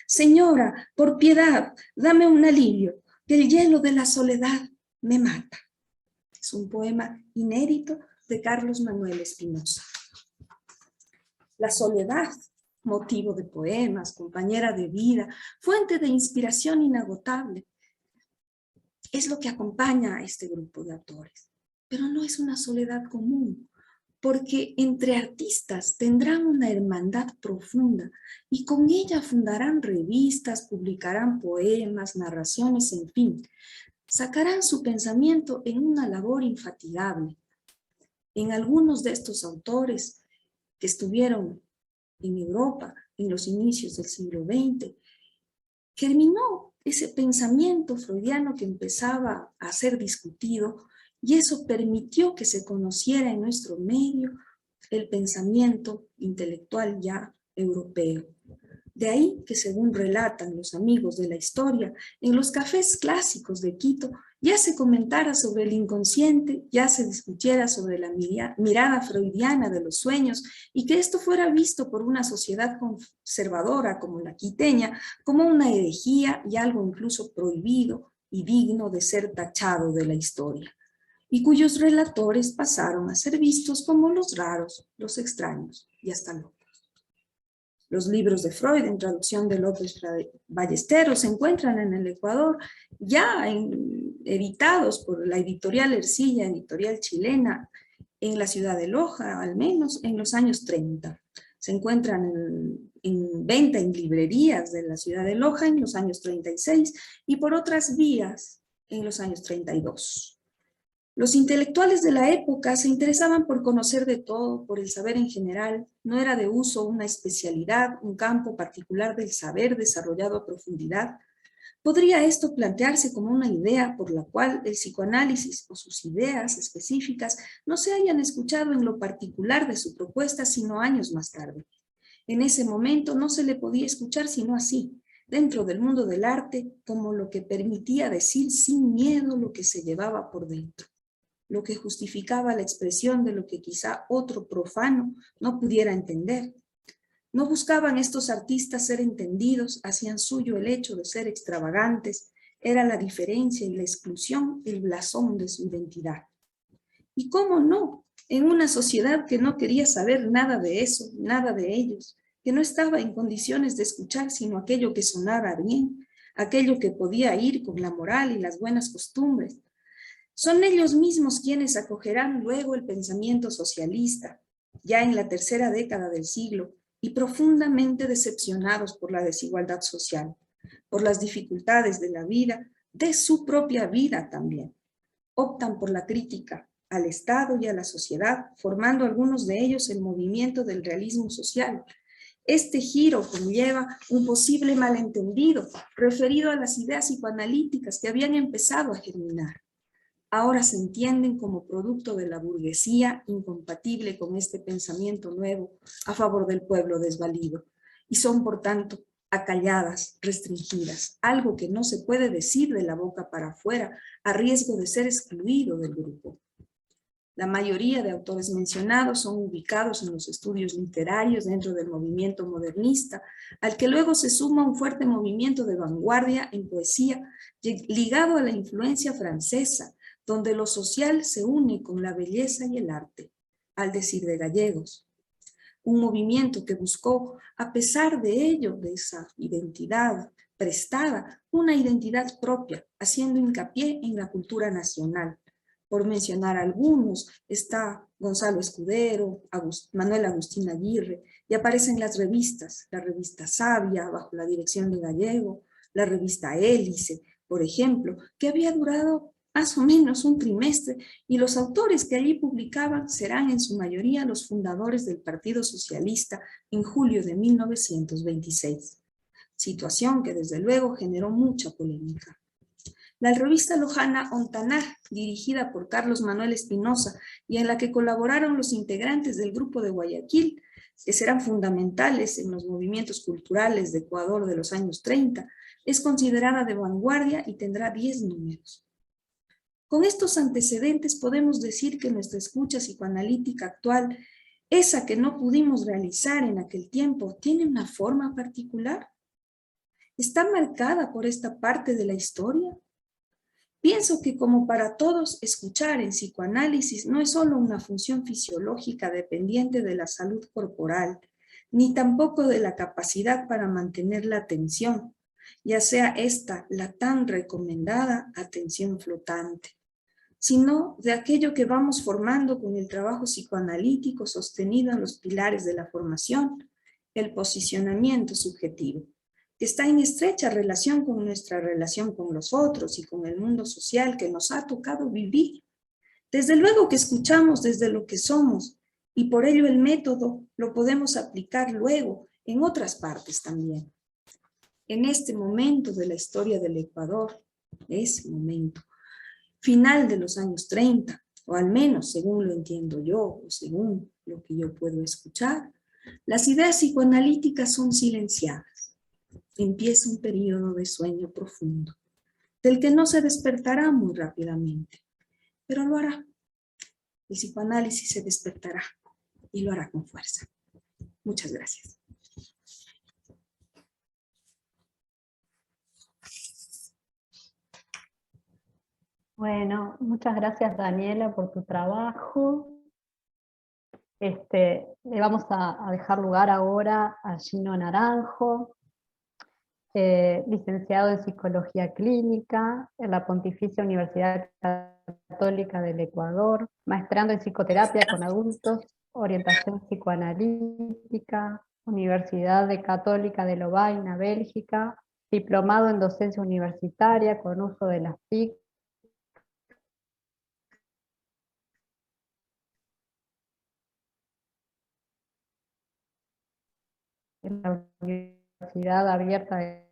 Señora, por piedad, dame un alivio, que el hielo de la soledad me mata. Es un poema inédito de Carlos Manuel Espinosa. La soledad, motivo de poemas, compañera de vida, fuente de inspiración inagotable, es lo que acompaña a este grupo de autores. Pero no es una soledad común, porque entre artistas tendrán una hermandad profunda y con ella fundarán revistas, publicarán poemas, narraciones, en fin, sacarán su pensamiento en una labor infatigable. En algunos de estos autores que estuvieron en Europa en los inicios del siglo XX, germinó ese pensamiento freudiano que empezaba a ser discutido y eso permitió que se conociera en nuestro medio el pensamiento intelectual ya europeo. De ahí que, según relatan los amigos de la historia, en los cafés clásicos de Quito ya se comentara sobre el inconsciente, ya se discutiera sobre la mirada freudiana de los sueños y que esto fuera visto por una sociedad conservadora como la quiteña como una herejía y algo incluso prohibido y digno de ser tachado de la historia, y cuyos relatores pasaron a ser vistos como los raros, los extraños y hasta locos. Los libros de Freud, en traducción de López Ballesteros, se encuentran en el Ecuador ya editados por la editorial Ercilla, editorial chilena, en la ciudad de Loja, al menos en los años 30. Se encuentran en venta en librerías de la ciudad de Loja en los años 36 y por otras vías en los años 32. Los intelectuales de la época se interesaban por conocer de todo, por el saber en general. No era de uso una especialidad, un campo particular del saber desarrollado a profundidad. ¿Podría esto plantearse como una idea por la cual el psicoanálisis o sus ideas específicas no se hayan escuchado en lo particular de su propuesta sino años más tarde? En ese momento no se le podía escuchar sino así, dentro del mundo del arte, como lo que permitía decir sin miedo lo que se llevaba por dentro, lo que justificaba la expresión de lo que quizá otro profano no pudiera entender. No buscaban estos artistas ser entendidos, hacían suyo el hecho de ser extravagantes, era la diferencia y la exclusión el blasón de su identidad. ¿Y cómo no? En una sociedad que no quería saber nada de eso, nada de ellos, que no estaba en condiciones de escuchar sino aquello que sonara bien, aquello que podía ir con la moral y las buenas costumbres. Son ellos mismos quienes acogerán luego el pensamiento socialista, ya en la tercera década del siglo, y profundamente decepcionados por la desigualdad social, por las dificultades de la vida, de su propia vida también. Optan por la crítica al Estado y a la sociedad, formando algunos de ellos el movimiento del realismo social. Este giro conlleva un posible malentendido referido a las ideas psicoanalíticas que habían empezado a germinar. ahora se entienden como producto de la burguesía incompatible con este pensamiento nuevo a favor del pueblo desvalido, y son por tanto acalladas, restringidas, algo que no se puede decir de la boca para afuera a riesgo de ser excluido del grupo. La mayoría de autores mencionados son ubicados en los estudios literarios dentro del movimiento modernista, al que luego se suma un fuerte movimiento de vanguardia en poesía ligado a la influencia francesa, donde lo social se une con la belleza y el arte, al decir de Gallegos. Un movimiento que buscó, a pesar de ello, de esa identidad prestada, una identidad propia, haciendo hincapié en la cultura nacional. Por mencionar algunos, está Gonzalo Escudero, Manuel Agustín Aguirre, y aparecen las revistas, la revista Sabia, bajo la dirección de Gallego, la revista Hélice, por ejemplo, que había durado más o menos un trimestre, y los autores que allí publicaban serán en su mayoría los fundadores del Partido Socialista en julio de 1926. Situación que desde luego generó mucha polémica. La revista lojana Ontaná, dirigida por Carlos Manuel Espinosa y en la que colaboraron los integrantes del Grupo de Guayaquil, que serán fundamentales en los movimientos culturales de Ecuador de los años 30, es considerada de vanguardia y tendrá 10 números. Con estos antecedentes podemos decir que nuestra escucha psicoanalítica actual, esa que no pudimos realizar en aquel tiempo, tiene una forma particular. ¿Está marcada por esta parte de la historia? Pienso que como para todos, escuchar en psicoanálisis no es solo una función fisiológica dependiente de la salud corporal, ni tampoco de la capacidad para mantener la atención, ya sea esta la tan recomendada atención flotante, sino de aquello que vamos formando con el trabajo psicoanalítico sostenido en los pilares de la formación, el posicionamiento subjetivo, que está en estrecha relación con nuestra relación con los otros y con el mundo social que nos ha tocado vivir. Desde luego que escuchamos desde lo que somos, y por ello el método lo podemos aplicar luego en otras partes también. En este momento de la historia del Ecuador, ese momento, final de los años 30, o al menos según lo entiendo yo, o según lo que yo puedo escuchar, las ideas psicoanalíticas son silenciadas. Empieza un periodo de sueño profundo, del que no se despertará muy rápidamente, pero lo hará. El psicoanálisis se despertará y lo hará con fuerza. Muchas gracias. Bueno, muchas gracias Daniela por tu trabajo. Le vamos a dejar lugar ahora a Gino Naranjo, licenciado en Psicología Clínica en la Pontificia Universidad Católica del Ecuador, maestrando en Psicoterapia con adultos, orientación psicoanalítica, Universidad Católica de Lovaina, Bélgica, diplomado en docencia universitaria con uso de las TIC, en la Universidad Abierta de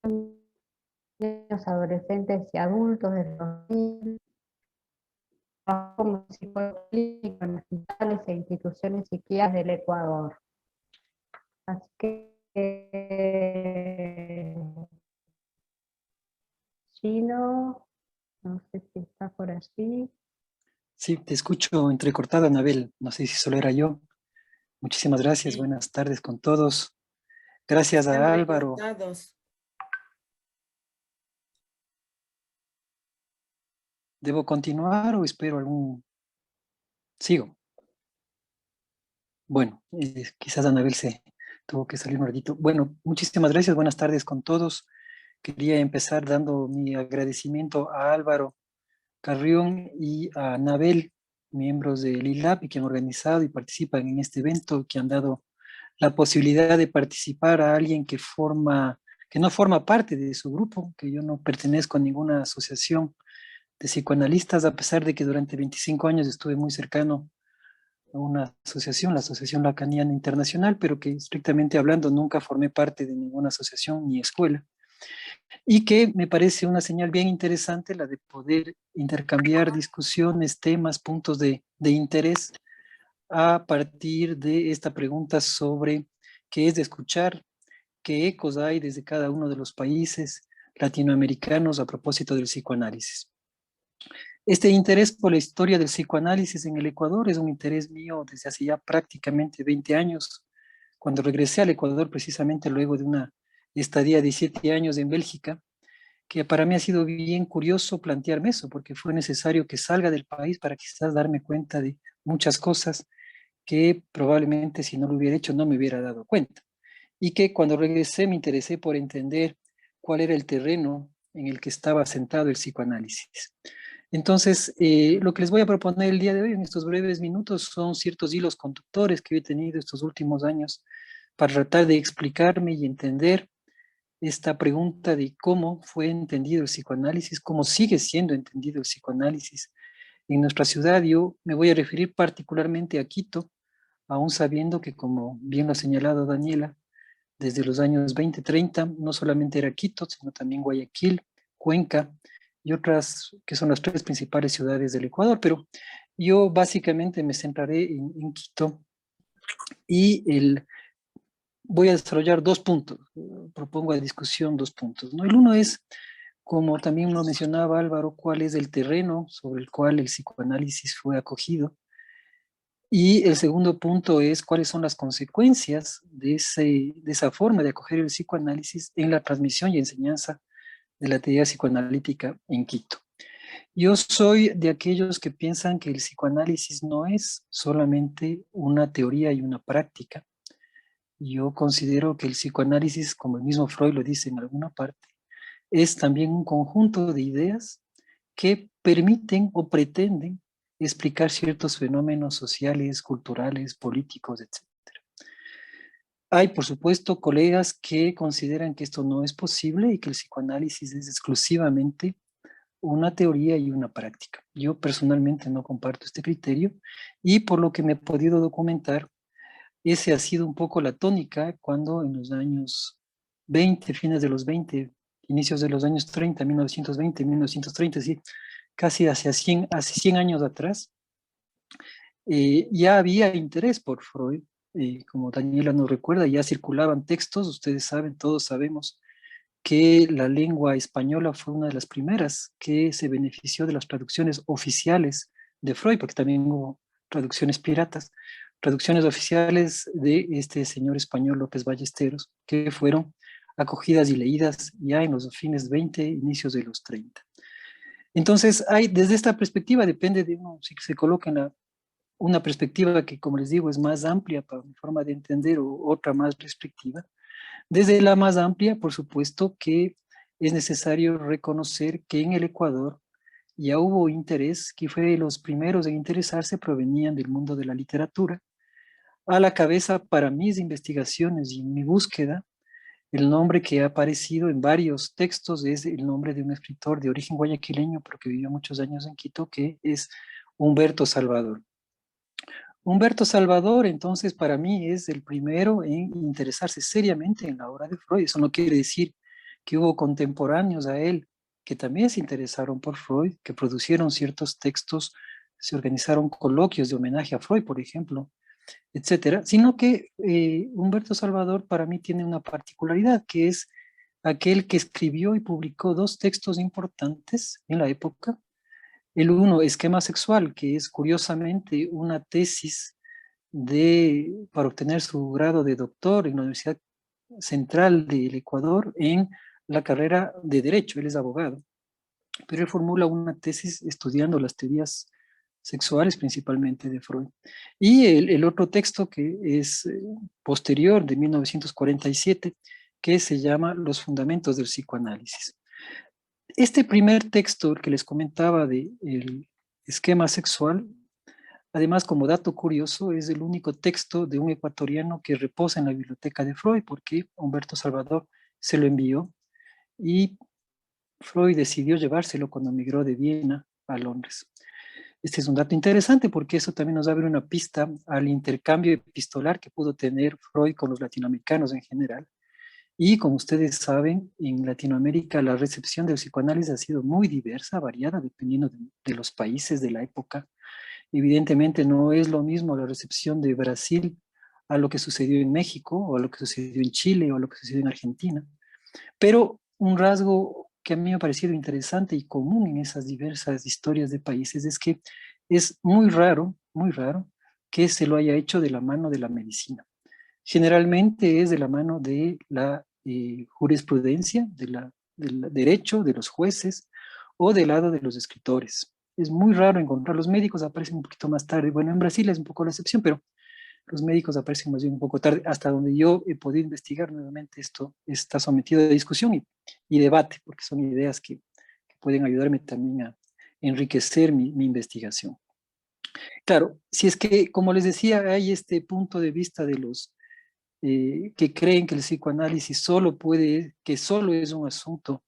niños, adolescentes y adultos de 2000, como psicólogo clínico en hospitales e instituciones psiquiátricas del Ecuador. Así que Gino, no sé si está por allí. Sí, te escucho entrecortada, Anabel. No sé si solo era yo. Muchísimas gracias. Sí. Buenas tardes con todos. Gracias Están a Álvaro. recortados. ¿Debo continuar o espero algún...? Sigo. Bueno, quizás Anabel se tuvo que salir un ratito. Bueno, muchísimas gracias. Buenas tardes con todos. Quería empezar dando mi agradecimiento a Álvaro Carrión y a Anabel, miembros del ILAP y que han organizado y participan en este evento, que han dado la posibilidad de participar a alguien que no forma parte de su grupo, que yo no pertenezco a ninguna asociación de psicoanalistas, a pesar de que durante 25 años estuve muy cercano a una asociación, la Asociación Lacaniana Internacional, pero que estrictamente hablando nunca formé parte de ninguna asociación ni escuela. y que me parece una señal bien interesante la de poder intercambiar discusiones, temas, puntos de interés a partir de esta pregunta sobre qué es de escuchar, qué ecos hay desde cada uno de los países latinoamericanos a propósito del psicoanálisis. Este interés por la historia del psicoanálisis en el Ecuador es un interés mío desde hace ya prácticamente 20 años, cuando regresé al Ecuador precisamente luego de una estadía de 7 años en Bélgica, que para mí ha sido bien curioso plantearme eso, porque fue necesario que salga del país para quizás darme cuenta de muchas cosas que probablemente si no lo hubiera hecho no me hubiera dado cuenta. Y que cuando regresé me interesé por entender cuál era el terreno en el que estaba sentado el psicoanálisis. Entonces, lo que les voy a proponer el día de hoy en estos breves minutos son ciertos hilos conductores que he tenido estos últimos años para tratar de explicarme y entender esta pregunta de cómo fue entendido el psicoanálisis, cómo sigue siendo entendido el psicoanálisis en nuestra ciudad. Yo me voy a referir particularmente a Quito, aún sabiendo que, como bien lo ha señalado Daniela, desde los años 20, 30, no solamente era Quito, sino también Guayaquil, Cuenca y otras que son las 3 principales ciudades del Ecuador, pero yo básicamente me centraré en Quito y voy a desarrollar 2 puntos, propongo a discusión 2 puntos, ¿no? El uno es, como también lo mencionaba Álvaro, cuál es el terreno sobre el cual el psicoanálisis fue acogido. Y el segundo punto es cuáles son las consecuencias de esa forma de acoger el psicoanálisis en la transmisión y enseñanza de la teoría psicoanalítica en Quito. Yo soy de aquellos que piensan que el psicoanálisis no es solamente una teoría y una práctica. Yo considero que el psicoanálisis, como el mismo Freud lo dice en alguna parte, es también un conjunto de ideas que permiten o pretenden explicar ciertos fenómenos sociales, culturales, políticos, etc. Hay, por supuesto, colegas que consideran que esto no es posible y que el psicoanálisis es exclusivamente una teoría y una práctica. Yo personalmente no comparto este criterio y por lo que me he podido documentar, ese ha sido un poco la tónica cuando en los años 20, fines de los 20, inicios de los años 30, 1920, 1930, sí, casi hace 100 años atrás, ya había interés por Freud, como Daniela nos recuerda, ya circulaban textos, ustedes saben, todos sabemos que la lengua española fue una de las primeras que se benefició de las traducciones oficiales de Freud, porque también hubo traducciones piratas, traducciones oficiales de este señor español López Ballesteros, que fueron acogidas y leídas ya en los fines 20, inicios de los 30. Entonces, desde esta perspectiva, depende de uno, si se coloca en una perspectiva que, como les digo, es más amplia para mi forma de entender o otra más restrictiva. Desde la más amplia, por supuesto que es necesario reconocer que en el Ecuador ya hubo interés, que fue los primeros en interesarse, provenían del mundo de la literatura. A la cabeza, para mis investigaciones y mi búsqueda, el nombre que ha aparecido en varios textos es el nombre de un escritor de origen guayaquileño, pero que vivió muchos años en Quito, que es Humberto Salvador. Humberto Salvador, entonces, para mí es el primero en interesarse seriamente en la obra de Freud. Eso no quiere decir que hubo contemporáneos a él que también se interesaron por Freud, que producieron ciertos textos, se organizaron coloquios de homenaje a Freud, por ejemplo, etcétera, sino que Humberto Salvador para mí tiene una particularidad, que es aquel que escribió y publicó 2 textos importantes en la época. El uno, Esquema Sexual, que es curiosamente una tesis para obtener su grado de doctor en la Universidad Central del Ecuador en la carrera de Derecho, él es abogado, pero él formula una tesis estudiando las teorías sexuales principalmente de Freud. Y el otro texto que es posterior, de 1947, que se llama Los Fundamentos del Psicoanálisis. Este primer texto que les comentaba del esquema sexual, además, como dato curioso, es el único texto de un ecuatoriano que reposa en la biblioteca de Freud, porque Humberto Salvador se lo envió y Freud decidió llevárselo cuando emigró de Viena a Londres. Este es un dato interesante porque eso también nos abre una pista al intercambio epistolar que pudo tener Freud con los latinoamericanos en general, Y como ustedes saben, en Latinoamérica la recepción del psicoanálisis ha sido muy diversa, variada, dependiendo de los países de la época. Evidentemente no es lo mismo la recepción de Brasil a lo que sucedió en México, o a lo que sucedió en Chile, o a lo que sucedió en Argentina. Pero un rasgo que a mí me ha parecido interesante y común en esas diversas historias de países es que es muy raro que se lo haya hecho de la mano de la medicina. Generalmente es de la mano de la jurisprudencia, del derecho, de los jueces, o del lado de los escritores. Es muy raro encontrar, los médicos aparecen un poquito más tarde. Bueno, en Brasil es un poco la excepción, pero los médicos aparecen más bien un poco tarde. Hasta donde yo he podido investigar nuevamente, esto está sometido a discusión y debate, porque son ideas que pueden ayudarme también a enriquecer mi investigación. Claro, si es que, como les decía, hay este punto de vista de los que creen que el psicoanálisis solo es un asunto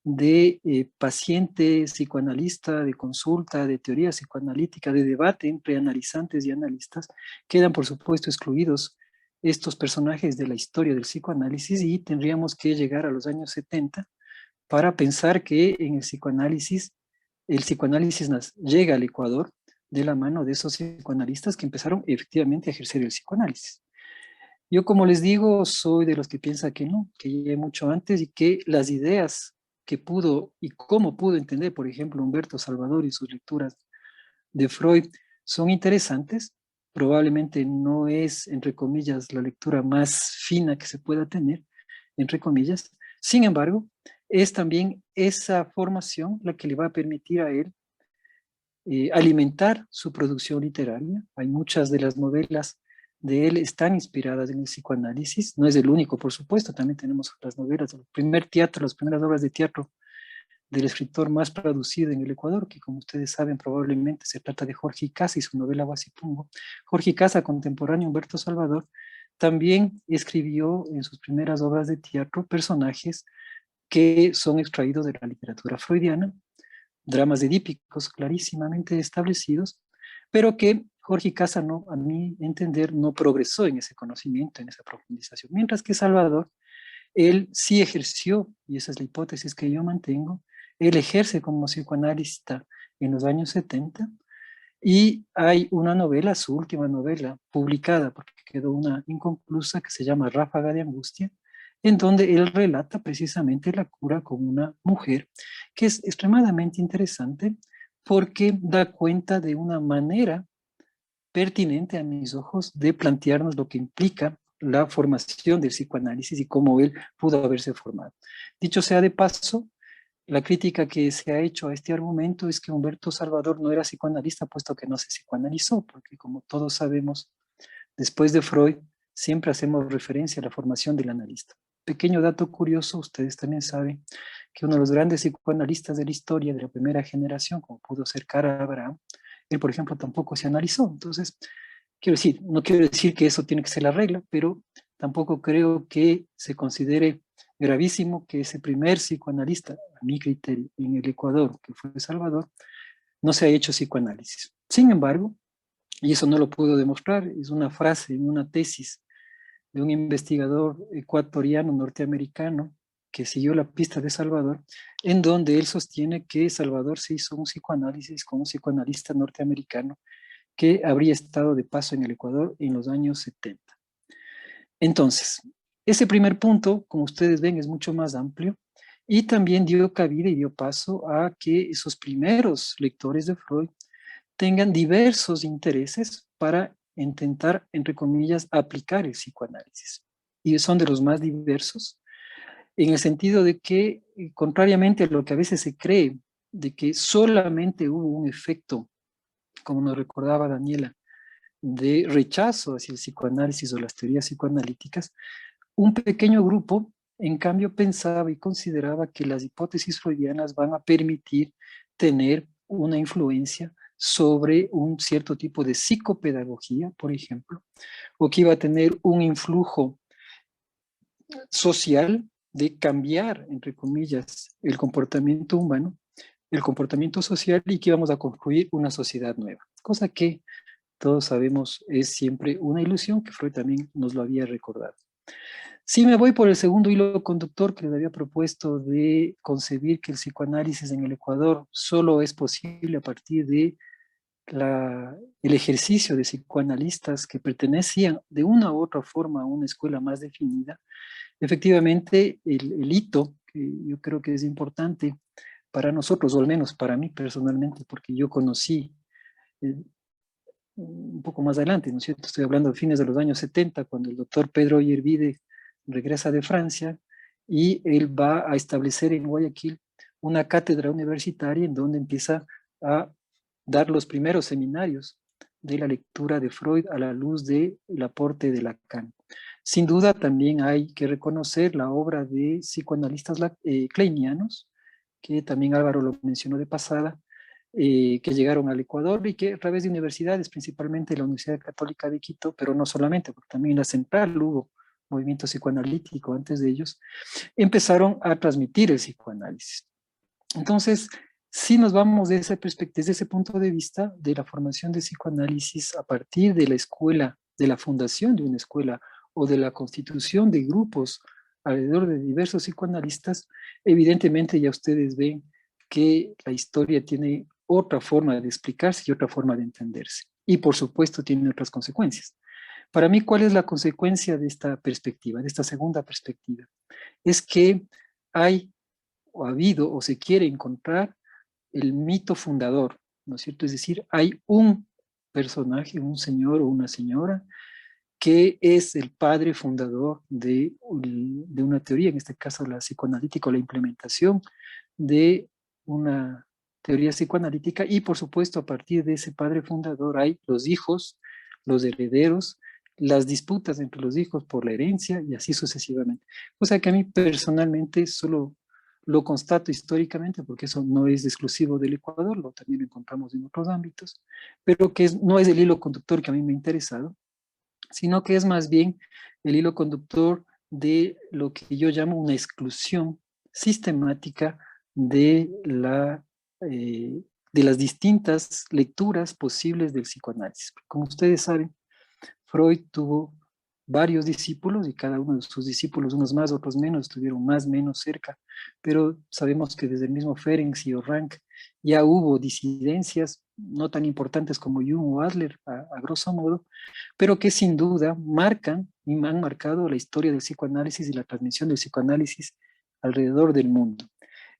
de paciente psicoanalista, de consulta, de teoría psicoanalítica, de debate entre analizantes y analistas, quedan por supuesto excluidos estos personajes de la historia del psicoanálisis y tendríamos que llegar a los años 70 para pensar que en el psicoanálisis llega al Ecuador de la mano de esos psicoanalistas que empezaron efectivamente a ejercer el psicoanálisis. Yo, como les digo, soy de los que piensa que no, que llegué mucho antes y que las ideas que pudo y cómo pudo entender, por ejemplo, Humberto Salvador y sus lecturas de Freud son interesantes. Probablemente no es, entre comillas, la lectura más fina que se pueda tener, entre comillas. Sin embargo, es también esa formación la que le va a permitir a él alimentar su producción literaria. Hay muchas de las novelas de él están inspiradas en el psicoanálisis. No es el único, por supuesto, también tenemos las novelas, el primer teatro, las primeras obras de teatro del escritor más producido en el Ecuador, que como ustedes saben probablemente se trata de Jorge Icaza y su novela Guasipungo. Jorge Icaza, contemporáneo Humberto Salvador, también escribió en sus primeras obras de teatro personajes que son extraídos de la literatura freudiana, dramas edípicos clarísimamente establecidos, pero que Jorge Icaza, no, a mi entender, no progresó en ese conocimiento, en esa profundización, mientras que Salvador, él sí ejerció, y esa es la hipótesis que yo mantengo, él ejerce como psicoanalista en los años 70, y hay una novela, su última novela, publicada, porque quedó una inconclusa, que se llama Ráfaga de Angustia, en donde él relata precisamente la cura con una mujer, que es extremadamente interesante porque da cuenta de una manera pertinente a mis ojos de plantearnos lo que implica la formación del psicoanálisis y cómo él pudo haberse formado. Dicho sea de paso, la crítica que se ha hecho a este argumento es que Humberto Salvador no era psicoanalista, puesto que no se psicoanalizó, porque como todos sabemos, después de Freud, siempre hacemos referencia a la formación del analista. Pequeño dato curioso, ustedes también saben que uno de los grandes psicoanalistas de la historia de la primera generación, como pudo ser Karl Abraham, él, por ejemplo, tampoco se analizó. Entonces, no quiero decir que eso tiene que ser la regla, pero tampoco creo que se considere gravísimo que ese primer psicoanalista, a mi criterio, en el Ecuador, que fue Salvador, no se haya hecho psicoanálisis. Sin embargo, y eso no lo puedo demostrar, es una frase en una tesis de un investigador ecuatoriano norteamericano que siguió la pista de Salvador, en donde él sostiene que Salvador se hizo un psicoanálisis con un psicoanalista norteamericano que habría estado de paso en el Ecuador en los años 70. Entonces, ese primer punto, como ustedes ven, es mucho más amplio y también dio cabida y dio paso a que esos primeros lectores de Freud tengan diversos intereses para intentar, entre comillas, aplicar el psicoanálisis. Y son de los más diversos, en el sentido de que, contrariamente a lo que a veces se cree, de que solamente hubo un efecto, como nos recordaba Daniela, de rechazo hacia el psicoanálisis o las teorías psicoanalíticas, un pequeño grupo, en cambio, pensaba y consideraba que las hipótesis freudianas van a permitir tener una influencia sobre un cierto tipo de psicopedagogía, por ejemplo, o que iba a tener un influjo social de cambiar, entre comillas, el comportamiento humano, el comportamiento social, y que íbamos a construir una sociedad nueva, cosa que todos sabemos es siempre una ilusión, que Freud también nos lo había recordado. Sí, me voy por el segundo hilo conductor que les había propuesto de concebir que el psicoanálisis en el Ecuador solo es posible a partir de el ejercicio de psicoanalistas que pertenecían de una u otra forma a una escuela más definida. Efectivamente, el hito que yo creo que es importante para nosotros, o al menos para mí personalmente, porque yo conocí un poco más adelante, ¿no es cierto? Estoy hablando de fines de los años 70, cuando el doctor Pedro Yervide regresa de Francia y él va a establecer en Guayaquil una cátedra universitaria en donde empieza a dar los primeros seminarios de la lectura de Freud a la luz del aporte de Lacan. Sin duda también hay que reconocer la obra de psicoanalistas kleinianos, que también Álvaro lo mencionó de pasada, que llegaron al Ecuador y que a través de universidades, principalmente la Universidad Católica de Quito, pero no solamente, porque también en la Central hubo movimiento psicoanalítico antes de ellos, empezaron a transmitir el psicoanálisis. Entonces, si nos vamos desde ese punto de vista de la formación de psicoanálisis a partir de la escuela, de la fundación de una escuela o de la constitución de grupos alrededor de diversos psicoanalistas, evidentemente ya ustedes ven que la historia tiene otra forma de explicarse y otra forma de entenderse. Y por supuesto tiene otras consecuencias. Para mí, ¿cuál es la consecuencia de esta perspectiva, de esta segunda perspectiva? Es que hay o ha habido o se quiere encontrar el mito fundador, ¿no es cierto? Es decir, hay un personaje, un señor o una señora, que es el padre fundador de una teoría, en este caso la psicoanalítica o la implementación de una teoría psicoanalítica, y por supuesto a partir de ese padre fundador hay los hijos, los herederos, las disputas entre los hijos por la herencia y así sucesivamente. O sea que a mí personalmente solo lo constato históricamente, porque eso no es exclusivo del Ecuador, lo también lo encontramos en otros ámbitos, pero que no es el hilo conductor que a mí me ha interesado, sino que es más bien el hilo conductor de lo que yo llamo una exclusión sistemática de las distintas lecturas posibles del psicoanálisis. Como ustedes saben, Freud tuvo varios discípulos y cada uno de sus discípulos, unos más, otros menos, estuvieron más o menos cerca, pero sabemos que desde el mismo Ferenczi y Rank ya hubo disidencias no tan importantes como Jung o Adler, a grosso modo, pero que sin duda marcan y han marcado la historia del psicoanálisis y la transmisión del psicoanálisis alrededor del mundo.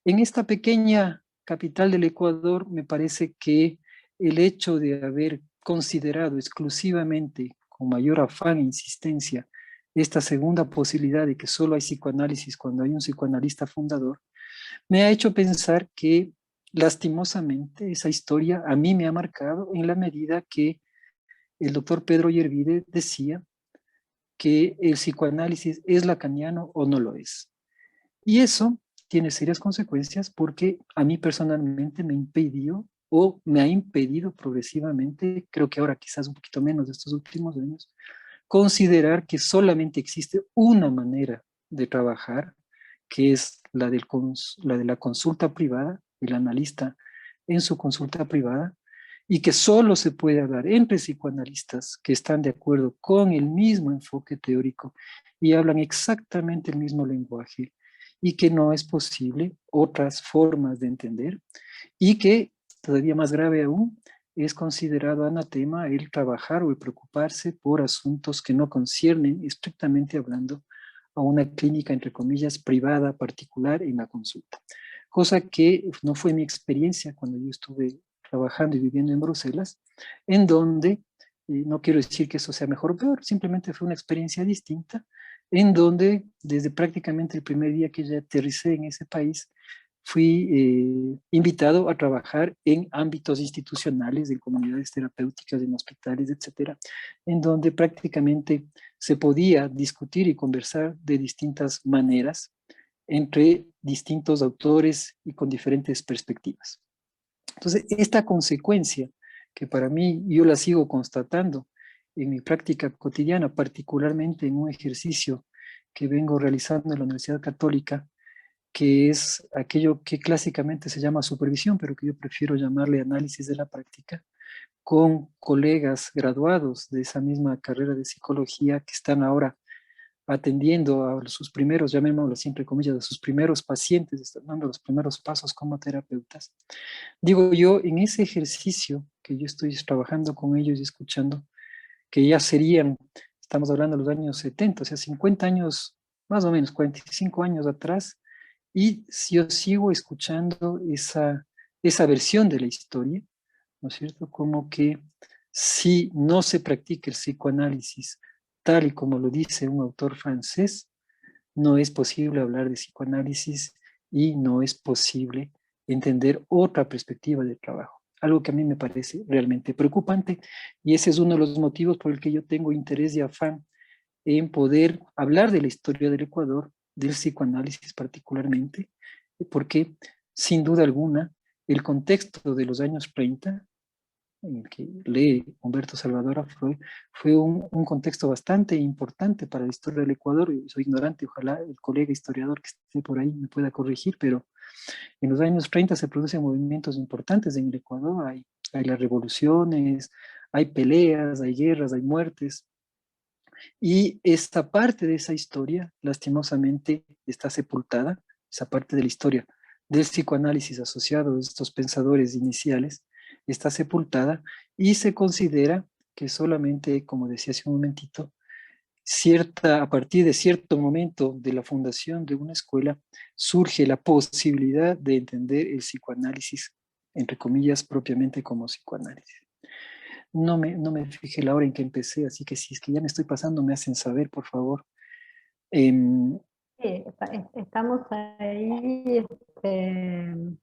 En esta pequeña capital del Ecuador, me parece que el hecho de haber considerado exclusivamente, con mayor afán e insistencia, esta segunda posibilidad de que solo hay psicoanálisis cuando hay un psicoanalista fundador, me ha hecho pensar que lastimosamente esa historia a mí me ha marcado en la medida que el doctor Pedro Yervide decía que el psicoanálisis es lacaniano o no lo es. Y eso tiene serias consecuencias porque a mí personalmente me impidió o me ha impedido progresivamente, creo que ahora quizás un poquito menos de estos últimos años, considerar que solamente existe una manera de trabajar, que es la de la consulta privada, el analista en su consulta privada, y que solo se puede hablar entre psicoanalistas que están de acuerdo con el mismo enfoque teórico y hablan exactamente el mismo lenguaje, y que no es posible otras formas de entender, y que, todavía más grave aún, es considerado anatema el trabajar o el preocuparse por asuntos que no conciernen, estrictamente hablando, a una clínica, entre comillas, privada, particular en la consulta. Cosa que no fue mi experiencia cuando yo estuve trabajando y viviendo en Bruselas, en donde, no quiero decir que eso sea mejor o peor, simplemente fue una experiencia distinta, en donde desde prácticamente el primer día que ya aterricé en ese país, fui invitado a trabajar en ámbitos institucionales, en comunidades terapéuticas, en hospitales, etcétera, en donde prácticamente se podía discutir y conversar de distintas maneras entre distintos autores y con diferentes perspectivas. Entonces, esta consecuencia, que para mí yo la sigo constatando en mi práctica cotidiana, particularmente en un ejercicio que vengo realizando en la Universidad Católica, que es aquello que clásicamente se llama supervisión, pero que yo prefiero llamarle análisis de la práctica, con colegas graduados de esa misma carrera de psicología que están ahora atendiendo a sus primeros, llamémoslo siempre comillas, a sus primeros pacientes, están dando los primeros pasos como terapeutas. Digo yo, en ese ejercicio que yo estoy trabajando con ellos y escuchando, que ya serían, estamos hablando de los años 70, o sea, 50 años, más o menos, 45 años atrás, y si yo sigo escuchando esa versión de la historia, ¿no es cierto? Como que si no se practica el psicoanálisis tal y como lo dice un autor francés, no es posible hablar de psicoanálisis y no es posible entender otra perspectiva de trabajo. Algo que a mí me parece realmente preocupante y ese es uno de los motivos por el que yo tengo interés y afán en poder hablar de la historia del Ecuador, del psicoanálisis particularmente, porque sin duda alguna el contexto de los años 30 en el que lee Humberto Salvador a Freud, fue un contexto bastante importante para la historia del Ecuador. Soy ignorante, ojalá el colega historiador que esté por ahí me pueda corregir, pero en los años 30 se producen movimientos importantes en el Ecuador, hay las revoluciones, hay peleas, hay guerras, hay muertes, y esta parte de esa historia, lastimosamente, está sepultada, esa parte de la historia del psicoanálisis asociado a estos pensadores iniciales, está sepultada y se considera que solamente, como decía hace un momentito, a partir de cierto momento de la fundación de una escuela, surge la posibilidad de entender el psicoanálisis, entre comillas, propiamente como psicoanálisis. No me fijé la hora en que empecé, así que si es que ya me estoy pasando, me hacen saber, por favor. Sí, estamos ahí,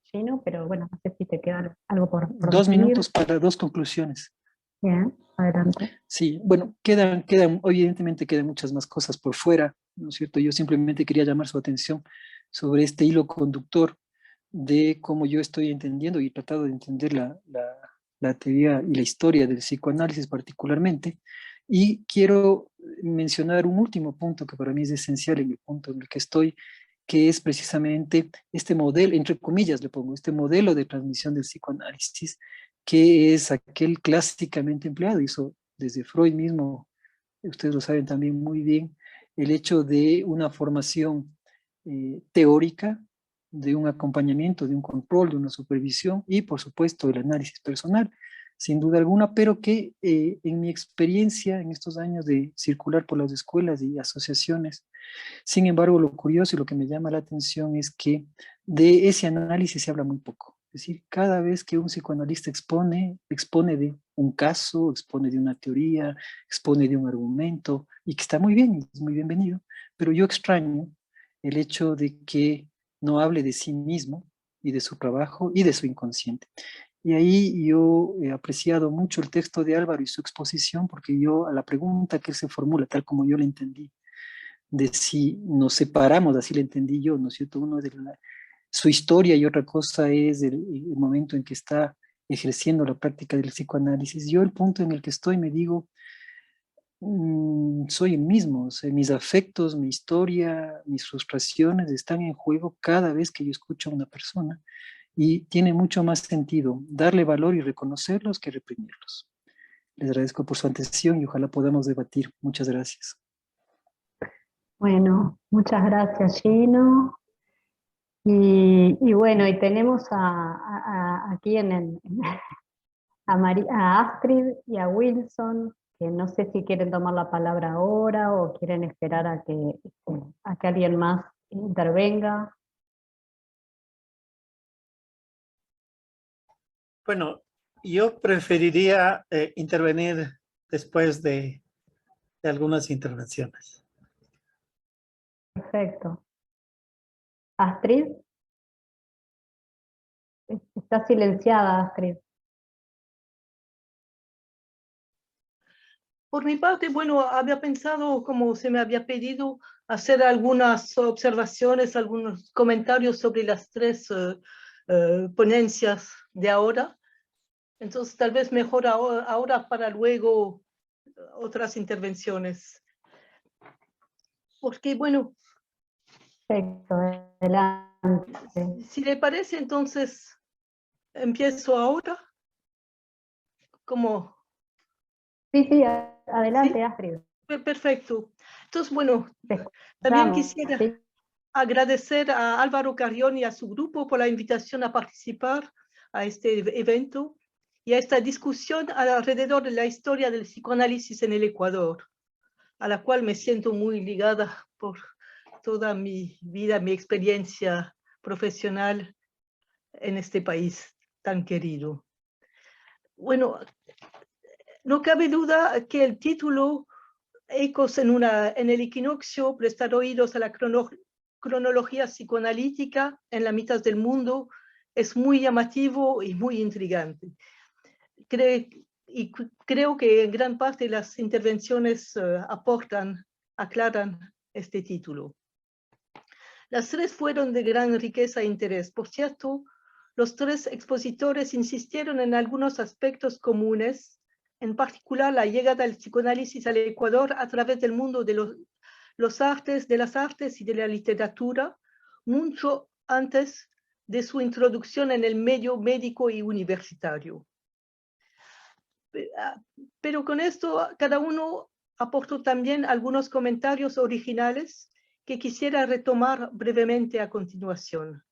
Gino, pero bueno, no sé si te queda algo por 2 decir. minutos para 2 conclusiones. Bien, adelante. Sí, bueno, evidentemente quedan muchas más cosas por fuera, ¿no es cierto? Yo simplemente quería llamar su atención sobre este hilo conductor de cómo yo estoy entendiendo y he tratado de entender la teoría y la historia del psicoanálisis particularmente. Y quiero mencionar un último punto que para mí es esencial en el punto en el que estoy, que es precisamente este modelo, entre comillas le pongo, este modelo de transmisión del psicoanálisis, que es aquel clásicamente empleado, y eso desde Freud mismo, ustedes lo saben también muy bien, el hecho de una formación teórica, de un acompañamiento, de un control, de una supervisión y por supuesto el análisis personal, sin duda alguna, pero que en mi experiencia en estos años de circular por las escuelas y asociaciones, sin embargo, lo curioso y lo que me llama la atención es que de ese análisis se habla muy poco. Es decir, cada vez que un psicoanalista expone de un caso, expone de una teoría, expone de un argumento, y que está muy bien, es muy bienvenido, pero yo extraño el hecho de que no hable de sí mismo y de su trabajo y de su inconsciente. Y ahí yo he apreciado mucho el texto de Álvaro y su exposición, porque yo a la pregunta que él se formula, tal como yo la entendí, de si nos separamos, así lo entendí yo, ¿no es cierto? Uno de su historia y otra cosa es el momento en que está ejerciendo la práctica del psicoanálisis. Yo el punto en el que estoy me digo, soy el mismo, o sea, mis afectos, mi historia, mis frustraciones están en juego cada vez que yo escucho a una persona y tiene mucho más sentido darle valor y reconocerlos que reprimirlos. Les agradezco por su atención y ojalá podamos debatir. Muchas gracias. Bueno, muchas gracias, Gino. Y bueno, y tenemos aquí a Astrid y a Wilson, que no sé si quieren tomar la palabra ahora o quieren esperar a que alguien más intervenga. Bueno, yo preferiría intervenir después de algunas intervenciones. Perfecto. Astrid. Está silenciada, Astrid. Por mi parte, bueno, había pensado, como se me había pedido, hacer algunas observaciones, algunos comentarios sobre las tres ponencias de ahora. Entonces, tal vez mejor ahora para luego otras intervenciones. Porque, bueno, Perfecto, adelante. si le parece, entonces empiezo ahora. Como... Sí, adelante, ¿Sí? Astrid. Perfecto. Entonces, bueno, Te también escuchamos, quisiera ¿sí? agradecer a Álvaro Carrión y a su grupo por la invitación a participar a este evento y a esta discusión alrededor de la historia del psicoanálisis en el Ecuador, a la cual me siento muy ligada por toda mi vida, mi experiencia profesional en este país tan querido. Bueno, no cabe duda que el título Ecos en el equinoccio, prestar oídos a la cronología psicoanalítica en la mitad del mundo, es muy llamativo y muy intrigante. Creo que en gran parte las intervenciones aclaran este título. Las tres fueron de gran riqueza e interés. Por cierto, los tres expositores insistieron en algunos aspectos comunes, en particular la llegada del psicoanálisis al Ecuador a través del mundo de las artes y de la literatura, mucho antes de su introducción en el medio médico y universitario. Pero con esto cada uno aportó también algunos comentarios originales que quisiera retomar brevemente a continuación.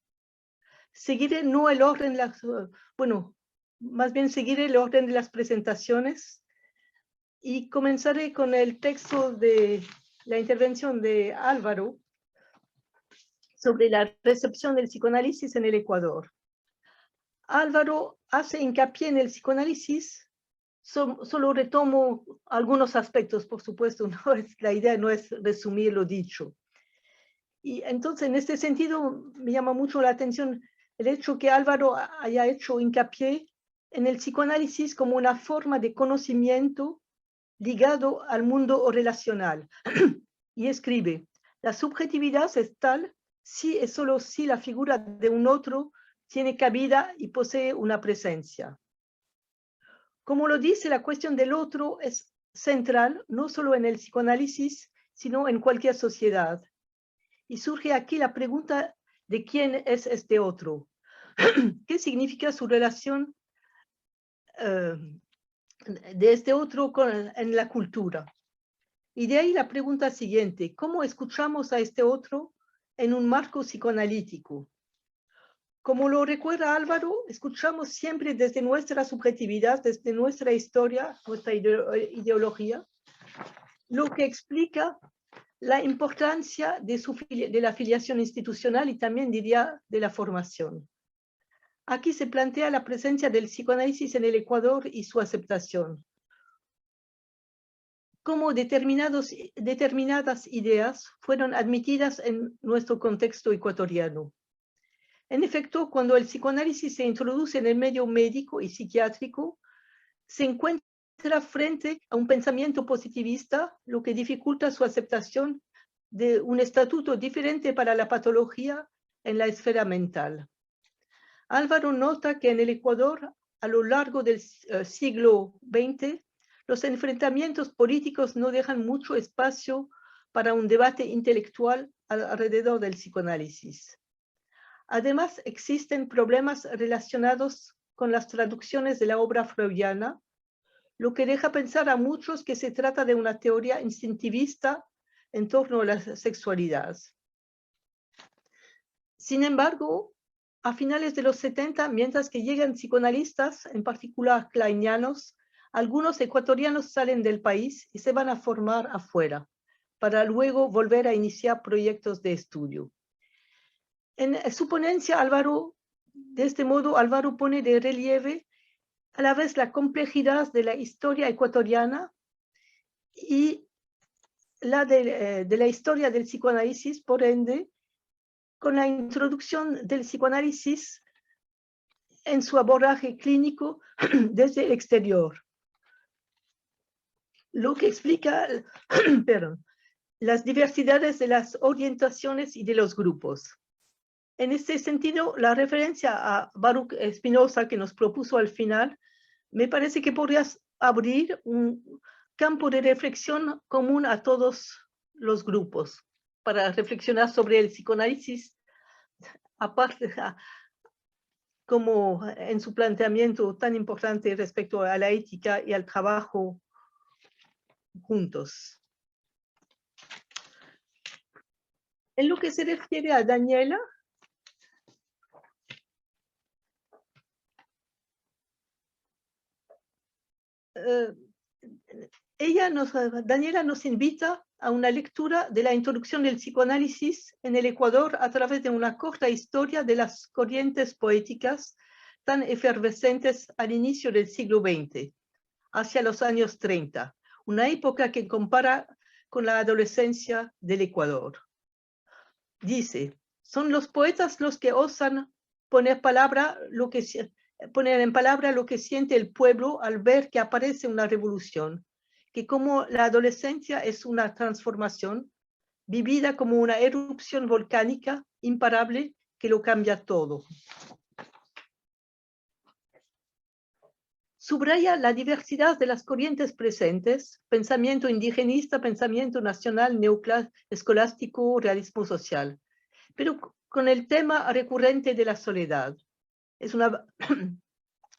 Seguiré no el orden, más bien seguiré el orden de las presentaciones y comenzaré con el texto de la intervención de Álvaro sobre la recepción del psicoanálisis en el Ecuador. Álvaro hace hincapié en el psicoanálisis. Solo retomo algunos aspectos, por supuesto, la idea no es resumir lo dicho. Y entonces, en este sentido, me llama mucho la atención el hecho que Álvaro haya hecho hincapié en el psicoanálisis como una forma de conocimiento ligado al mundo relacional. Y escribe, la subjetividad es tal si es solo si la figura de un otro tiene cabida y posee una presencia. Como lo dice, la cuestión del otro es central, no solo en el psicoanálisis, sino en cualquier sociedad. Y surge aquí la pregunta de quién es este otro. ¿Qué significa su relación de este otro en la cultura? Y de ahí la pregunta siguiente, ¿cómo escuchamos a este otro en un marco psicoanalítico? Como lo recuerda Álvaro, escuchamos siempre desde nuestra subjetividad, desde nuestra historia, nuestra ideología, lo que explica la importancia de la afiliación institucional y también diría de la formación. Aquí se plantea la presencia del psicoanálisis en el Ecuador y su aceptación. Cómo determinadas ideas fueron admitidas en nuestro contexto ecuatoriano. En efecto, cuando el psicoanálisis se introduce en el medio médico y psiquiátrico, se encuentra frente a un pensamiento positivista, lo que dificulta su aceptación de un estatuto diferente para la patología en la esfera mental. Álvaro nota que en el Ecuador, a lo largo del siglo XX, los enfrentamientos políticos no dejan mucho espacio para un debate intelectual alrededor del psicoanálisis. Además, existen problemas relacionados con las traducciones de la obra freudiana, lo que deja pensar a muchos que se trata de una teoría instintivista en torno a la sexualidad. Sin embargo, a finales de los 70, mientras que llegan psicoanalistas, en particular kleinianos, algunos ecuatorianos salen del país y se van a formar afuera, para luego volver a iniciar proyectos de estudio. En su ponencia, de este modo, Álvaro pone de relieve a la vez la complejidad de la historia ecuatoriana y la de la historia del psicoanálisis, por ende, con la introducción del psicoanálisis en su abordaje clínico desde el exterior. Lo que explica las diversidades de las orientaciones y de los grupos. En este sentido, la referencia a Baruch Spinoza que nos propuso al final, me parece que podría abrir un campo de reflexión común a todos los grupos para reflexionar sobre el psicoanálisis, aparte como en su planteamiento tan importante respecto a la ética y al trabajo juntos. En lo que se refiere a Daniela, Daniela nos invita a una lectura de la introducción del psicoanálisis en el Ecuador a través de una corta historia de las corrientes poéticas tan efervescentes al inicio del siglo XX, hacia los años 30, una época que compara con la adolescencia del Ecuador. Dice, son los poetas los que osan poner en palabra lo que siente el pueblo al ver que aparece una revolución, que como la adolescencia es una transformación, vivida como una erupción volcánica imparable que lo cambia todo. Subraya la diversidad de las corrientes presentes, pensamiento indigenista, pensamiento nacional, neoescolástico, realismo social, pero con el tema recurrente de la soledad. Es una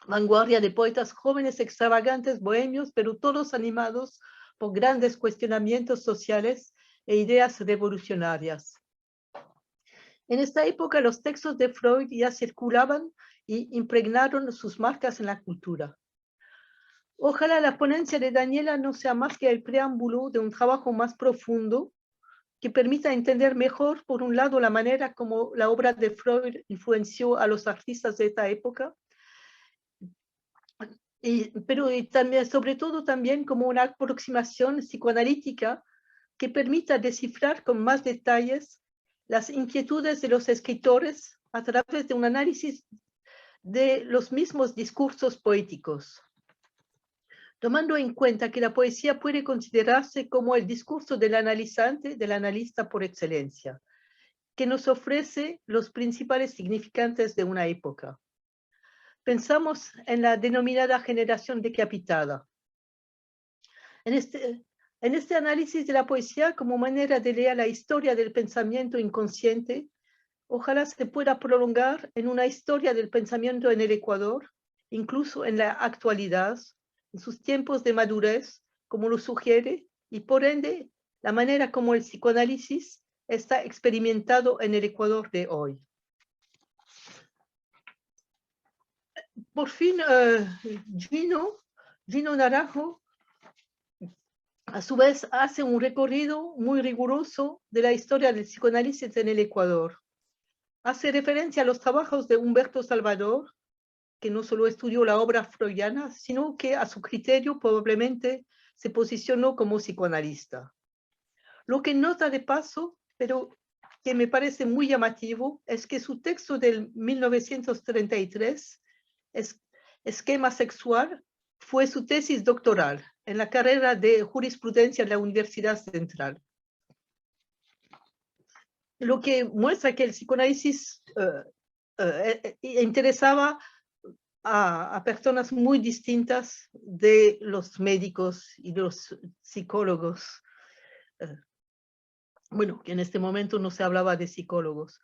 vanguardia de poetas jóvenes, extravagantes, bohemios, pero todos animados por grandes cuestionamientos sociales e ideas revolucionarias. En esta época los textos de Freud ya circulaban y impregnaron sus marcas en la cultura. Ojalá la ponencia de Daniela no sea más que el preámbulo de un trabajo más profundo que permita entender mejor, por un lado, la manera como la obra de Freud influenció a los artistas de esta época, pero también, sobre todo también como una aproximación psicoanalítica que permita descifrar con más detalles las inquietudes de los escritores a través de un análisis de los mismos discursos poéticos, tomando en cuenta que la poesía puede considerarse como el discurso del analizante, del analista por excelencia, que nos ofrece los principales significantes de una época. Pensamos en la denominada generación decapitada. En este análisis de la poesía como manera de leer la historia del pensamiento inconsciente, ojalá se pueda prolongar en una historia del pensamiento en el Ecuador, incluso en la actualidad, en sus tiempos de madurez, como lo sugiere, y por ende, la manera como el psicoanálisis está experimentado en el Ecuador de hoy. Por fin, Gino Naranjo, a su vez, hace un recorrido muy riguroso de la historia del psicoanálisis en el Ecuador. Hace referencia a los trabajos de Humberto Salvador, que no solo estudió la obra freudiana, sino que a su criterio probablemente se posicionó como psicoanalista. Lo que nota de paso, pero que me parece muy llamativo, es que su texto del 1933, Esquema sexual, fue su tesis doctoral en la carrera de jurisprudencia en la Universidad Central. Lo que muestra que el psicoanálisis interesaba a personas muy distintas de los médicos y de los psicólogos. Bueno, que en este momento no se hablaba de psicólogos.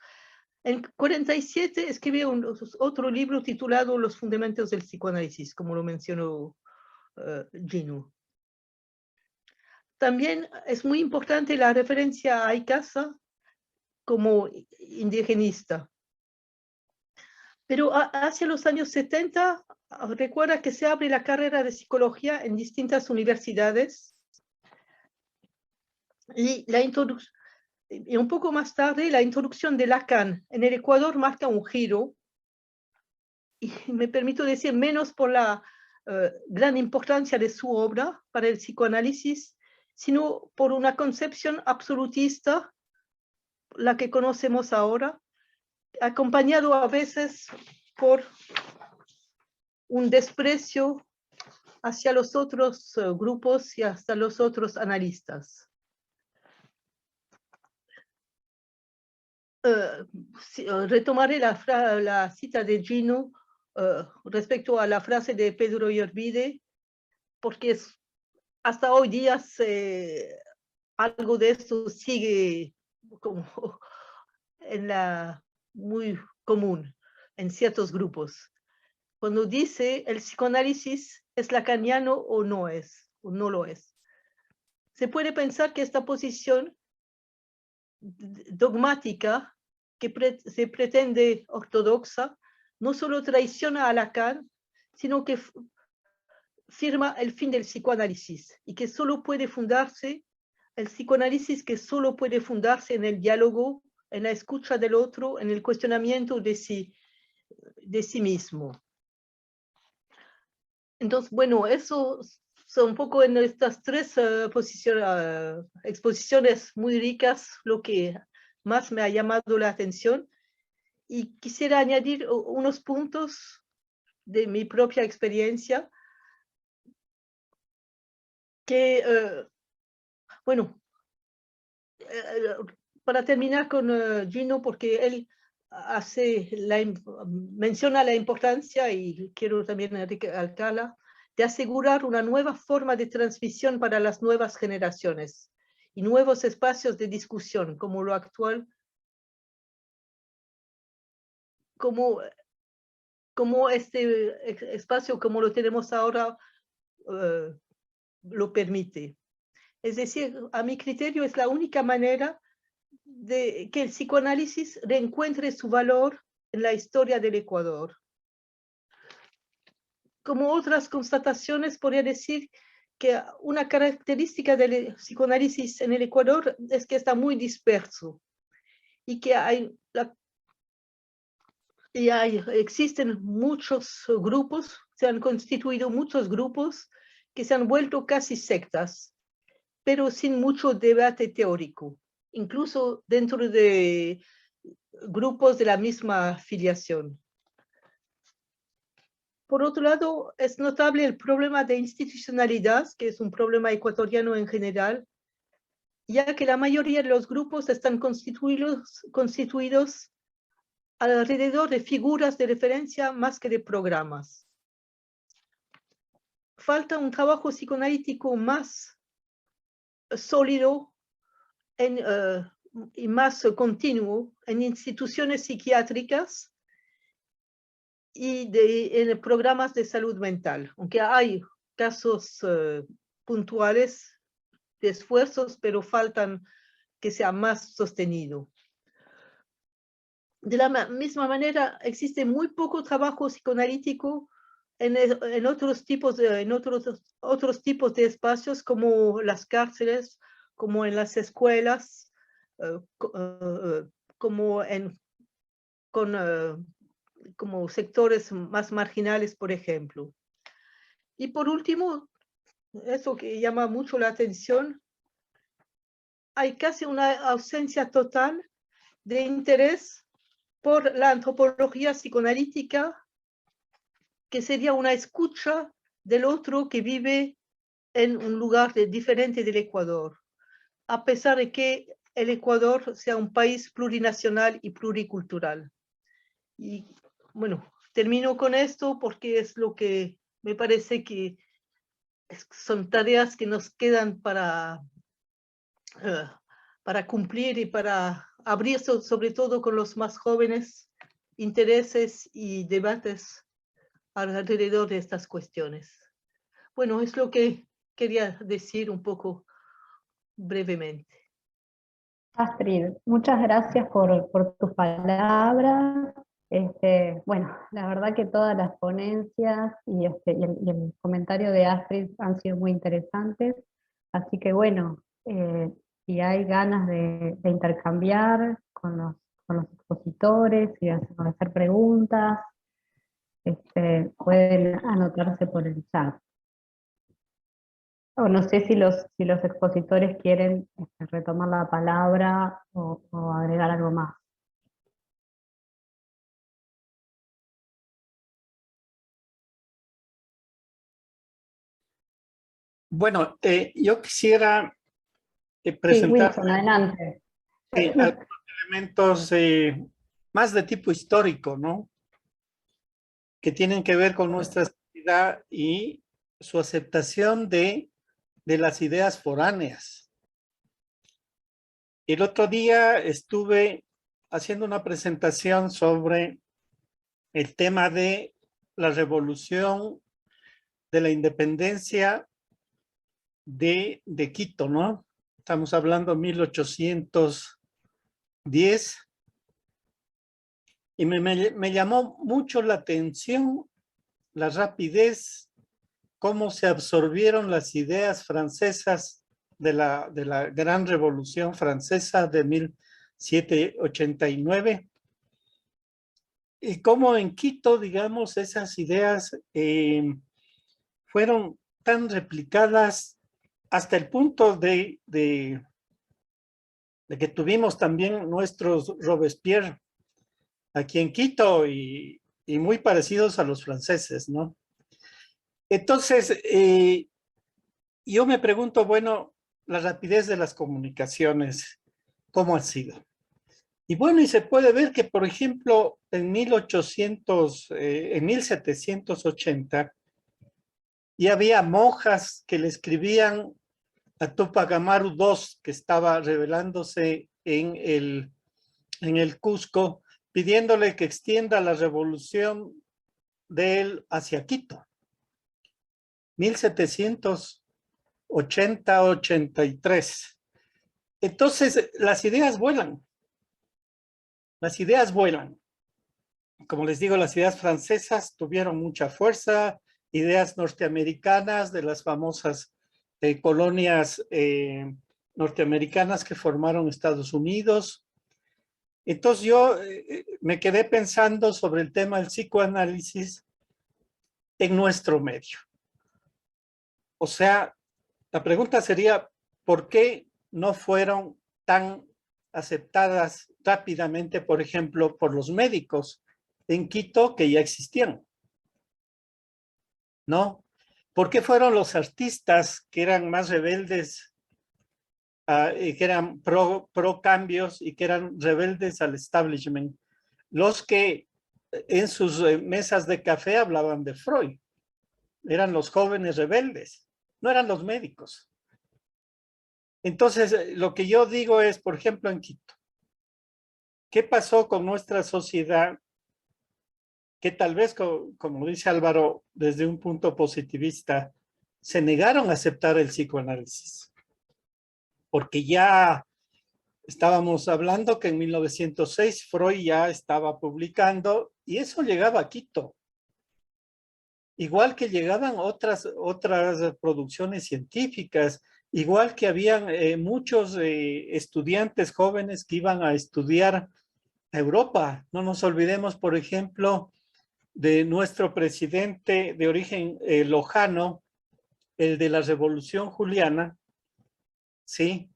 En 1947 escribió otro libro titulado Los fundamentos del psicoanálisis, como lo mencionó Gino. También es muy importante la referencia a Icaza como indigenista. Pero hacia los años 70, recuerda que se abre la carrera de psicología en distintas universidades. Y un poco más tarde, la introducción de Lacan en el Ecuador marca un giro. Y me permito decir, menos por la gran importancia de su obra para el psicoanálisis, sino por una concepción absolutista, la que conocemos ahora, acompañado a veces por un desprecio hacia los otros grupos y hasta los otros analistas. Retomaré la cita de Gino respecto a la frase de Pedro Iturbide, porque hasta hoy día algo de esto sigue como muy común en ciertos grupos. Cuando dice el psicoanálisis es lacaniano o no es, o no lo es. Se puede pensar que esta posición dogmática que se pretende ortodoxa no solo traiciona a Lacan, sino que firma el fin del psicoanálisis y que solo puede fundarse, el psicoanálisis que solo puede fundarse en el diálogo, en la escucha del otro, en el cuestionamiento de sí mismo. Entonces, bueno, eso son un poco en estas tres exposiciones muy ricas lo que más me ha llamado la atención. Y quisiera añadir unos puntos de mi propia experiencia que, bueno, para terminar con Gino, porque él menciona la importancia, y quiero también recalcarla, de asegurar una nueva forma de transmisión para las nuevas generaciones y nuevos espacios de discusión, como lo actual, como este espacio, como lo tenemos ahora, lo permite. Es decir, a mi criterio es la única manera de que el psicoanálisis reencuentre su valor en la historia del Ecuador. Como otras constataciones, podría decir que una característica del psicoanálisis en el Ecuador es que está muy disperso y que existen muchos grupos, se han constituido muchos grupos que se han vuelto casi sectas, pero sin mucho debate teórico, incluso dentro de grupos de la misma filiación. Por otro lado, es notable el problema de institucionalidad, que es un problema ecuatoriano en general, ya que la mayoría de los grupos están constituidos alrededor de figuras de referencia más que de programas. Falta un trabajo psicoanalítico más sólido y más continuo en instituciones psiquiátricas y en programas de salud mental, aunque hay casos puntuales de esfuerzos, pero faltan que sea más sostenido. De la misma manera, existe muy poco trabajo psicoanalítico en otros tipos de espacios, como las cárceles, como en las escuelas, como sectores más marginales, por ejemplo. Y por último, eso que llama mucho la atención, hay casi una ausencia total de interés por la antropología psicoanalítica, que sería una escucha del otro que vive en un lugar diferente del Ecuador, a pesar de que el Ecuador sea un país plurinacional y pluricultural. Y bueno, termino con esto porque es lo que me parece que son tareas que nos quedan para cumplir y para abrir, sobre todo con los más jóvenes, intereses y debates alrededor de estas cuestiones. Bueno, es lo que quería decir un poco brevemente. Astrid, muchas gracias por tus palabras. Bueno, la verdad que todas las ponencias y el comentario de Astrid han sido muy interesantes, así que bueno, si hay ganas de intercambiar con los expositores y de hacer preguntas, pueden anotarse por el chat. O no sé si los expositores quieren retomar la palabra o agregar algo más. Bueno, yo quisiera Sí, presentar Wilson, adelante. algunos elementos más de tipo histórico, ¿no? Que tienen que ver con nuestra sociedad y su aceptación de las ideas foráneas. El otro día estuve haciendo una presentación sobre el tema de la revolución de la independencia de Quito, ¿no? Estamos hablando 1810 10, y me llamó mucho la atención la rapidez, cómo se absorbieron las ideas francesas de la Gran Revolución Francesa de 1789, y cómo en Quito, digamos, esas ideas fueron tan replicadas hasta el punto de que tuvimos también nuestros Robespierre aquí en Quito y muy parecidos a los franceses, ¿no? Entonces, yo me pregunto, bueno, la rapidez de las comunicaciones, ¿cómo ha sido? Y bueno, y se puede ver que, por ejemplo, en 1780, ya había monjas que le escribían a Tupac Amaru II, que estaba rebelándose en el Cusco, pidiéndole que extienda la revolución de él hacia Quito. 1780-83. Entonces, las ideas vuelan. Las ideas vuelan. Como les digo, las ideas francesas tuvieron mucha fuerza, ideas norteamericanas de las famosas colonias norteamericanas que formaron Estados Unidos. Entonces yo me quedé pensando sobre el tema del psicoanálisis en nuestro medio. O sea, la pregunta sería, ¿por qué no fueron tan aceptadas rápidamente, por ejemplo, por los médicos en Quito que ya existían? ¿No? ¿Por qué fueron los artistas que eran más rebeldes, que eran pro cambios y que eran rebeldes al establishment, los que en sus mesas de café hablaban de Freud? Eran los jóvenes rebeldes, no eran los médicos. Entonces, lo que yo digo es, por ejemplo, en Quito, ¿qué pasó con nuestra sociedad? Que tal vez, como dice Álvaro, desde un punto positivista, se negaron a aceptar el psicoanálisis. Porque ya estábamos hablando que en 1906 Freud ya estaba publicando y eso llegaba a Quito. Igual que llegaban otras producciones científicas, igual que habían muchos estudiantes jóvenes que iban a estudiar a Europa. No nos olvidemos, por ejemplo, de nuestro presidente de origen lojano, el de la Revolución Juliana, ¿sí?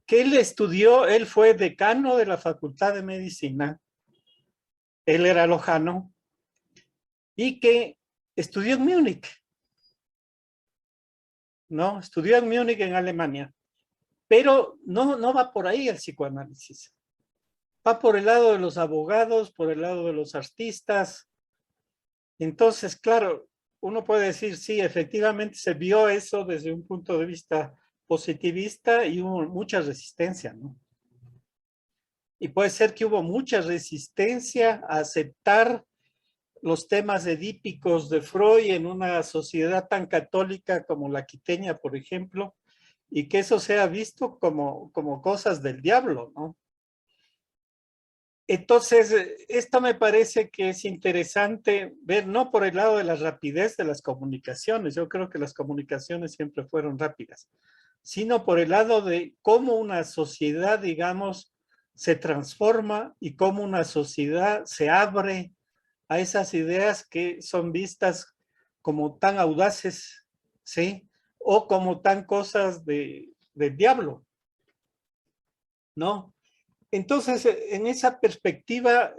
Que él estudió, él fue decano de la Facultad de Medicina, él era lojano, y que estudió en Múnich, ¿no? Estudió en Múnich, en Alemania, pero no va por ahí el psicoanálisis. Va por el lado de los abogados, por el lado de los artistas. Entonces, claro, uno puede decir, sí, efectivamente se vio eso desde un punto de vista positivista y hubo mucha resistencia, ¿no? Y puede ser que hubo mucha resistencia a aceptar los temas edípicos de Freud en una sociedad tan católica como la quiteña, por ejemplo, y que eso sea visto como cosas del diablo, ¿no? Entonces, esto me parece que es interesante ver, no por el lado de la rapidez de las comunicaciones, yo creo que las comunicaciones siempre fueron rápidas, sino por el lado de cómo una sociedad, digamos, se transforma y cómo una sociedad se abre a esas ideas que son vistas como tan audaces, ¿sí? O como tan cosas del diablo, ¿no? Entonces, en esa perspectiva,